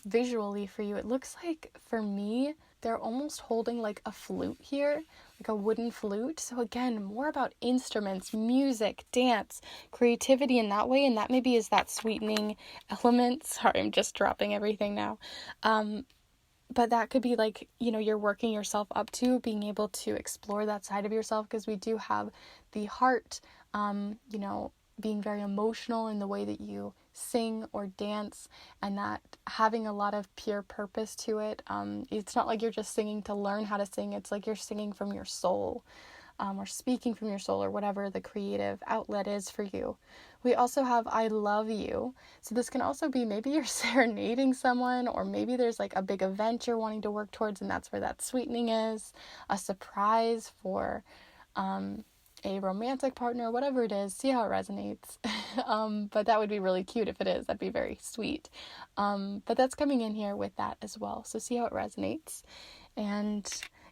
visually for you. It looks like, for me, they're almost holding like a flute here, like a wooden flute. So again, more about instruments, music, dance, creativity in that way. And that maybe is that sweetening element. Sorry, I'm just dropping everything now. But that could be like, you're working yourself up to being able to explore that side of yourself, because we do have the heart, being very emotional in the way that you sing or dance, and that having a lot of pure purpose to it. It's not like you're just singing to learn how to sing. It's like you're singing from your soul, or speaking from your soul, or whatever the creative outlet is for you. We also have I love you. So this can also be maybe you're serenading someone, or maybe there's like a big event you're wanting to work towards, and that's where that sweetening is. A surprise for a romantic partner, whatever it is, see how it resonates. But that would be really cute if it is. That'd be very sweet. But that's coming in here with that as well. So see how it resonates. And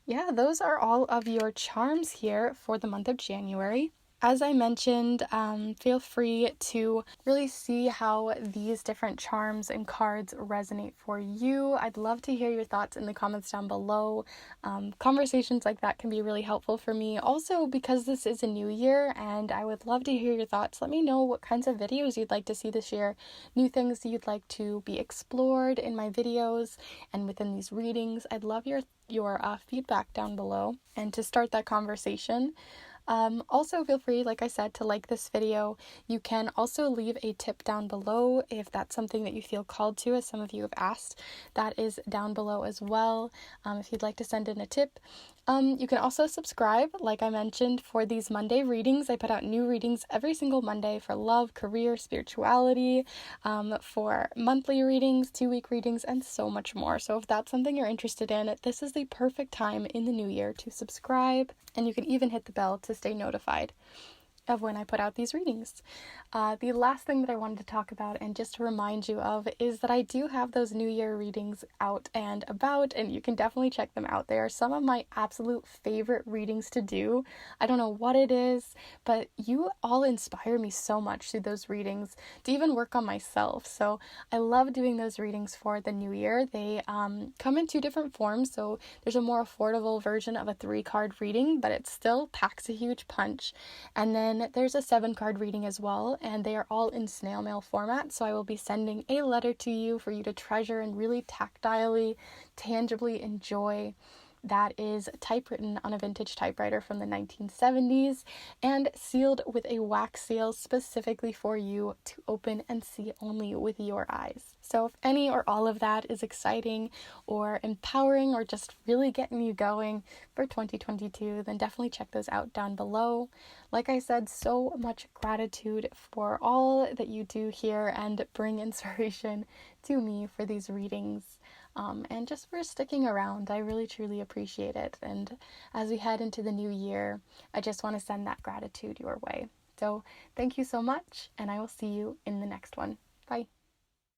yeah, those are all of your charms here for the month of January. As I mentioned, feel free to really see how these different charms and cards resonate for you. I'd love to hear your thoughts in the comments down below. Conversations like that can be really helpful for me. Also, because this is a new year and I would love to hear your thoughts, let me know what kinds of videos you'd like to see this year, new things you'd like to be explored in my videos and within these readings. I'd love your feedback down below and to start that conversation. Also feel free, like I said, to like this video. You can also leave a tip down below if that's something that you feel called to, as some of you have asked. That is down below as well, if you'd like to send in a tip. You can also subscribe, like I mentioned, for these Monday readings. I put out new readings every single Monday for love, career, spirituality, for monthly readings, 2-week readings, and so much more. So if that's something you're interested in, this is the perfect time in the new year to subscribe, and you can even hit the bell to stay notified. of when I put out these readings. The last thing that I wanted to talk about and just to remind you of is that I do have those New Year readings out and about, and you can definitely check them out. They are some of my absolute favorite readings to do. I don't know what it is, but you all inspire me so much through those readings to even work on myself. So I love doing those readings for the New Year. They come in two different forms. So there's a more affordable version of a 3-card reading, but it still packs a huge punch. And then there's a 7-card reading as well, and they are all in snail mail format. So I will be sending a letter to you for you to treasure and really tactilely, tangibly enjoy. That is typewritten on a vintage typewriter from the 1970s and sealed with a wax seal specifically for you to open and see only with your eyes. So if any or all of that is exciting or empowering or just really getting you going for 2022, then definitely check those out down below. Like I said, so much gratitude for all that you do here and bring inspiration to me for these readings. And just for sticking around. I really truly appreciate it. And as we head into the new year, I just want to send that gratitude your way. So thank you so much, and I will see you in the next one. Bye.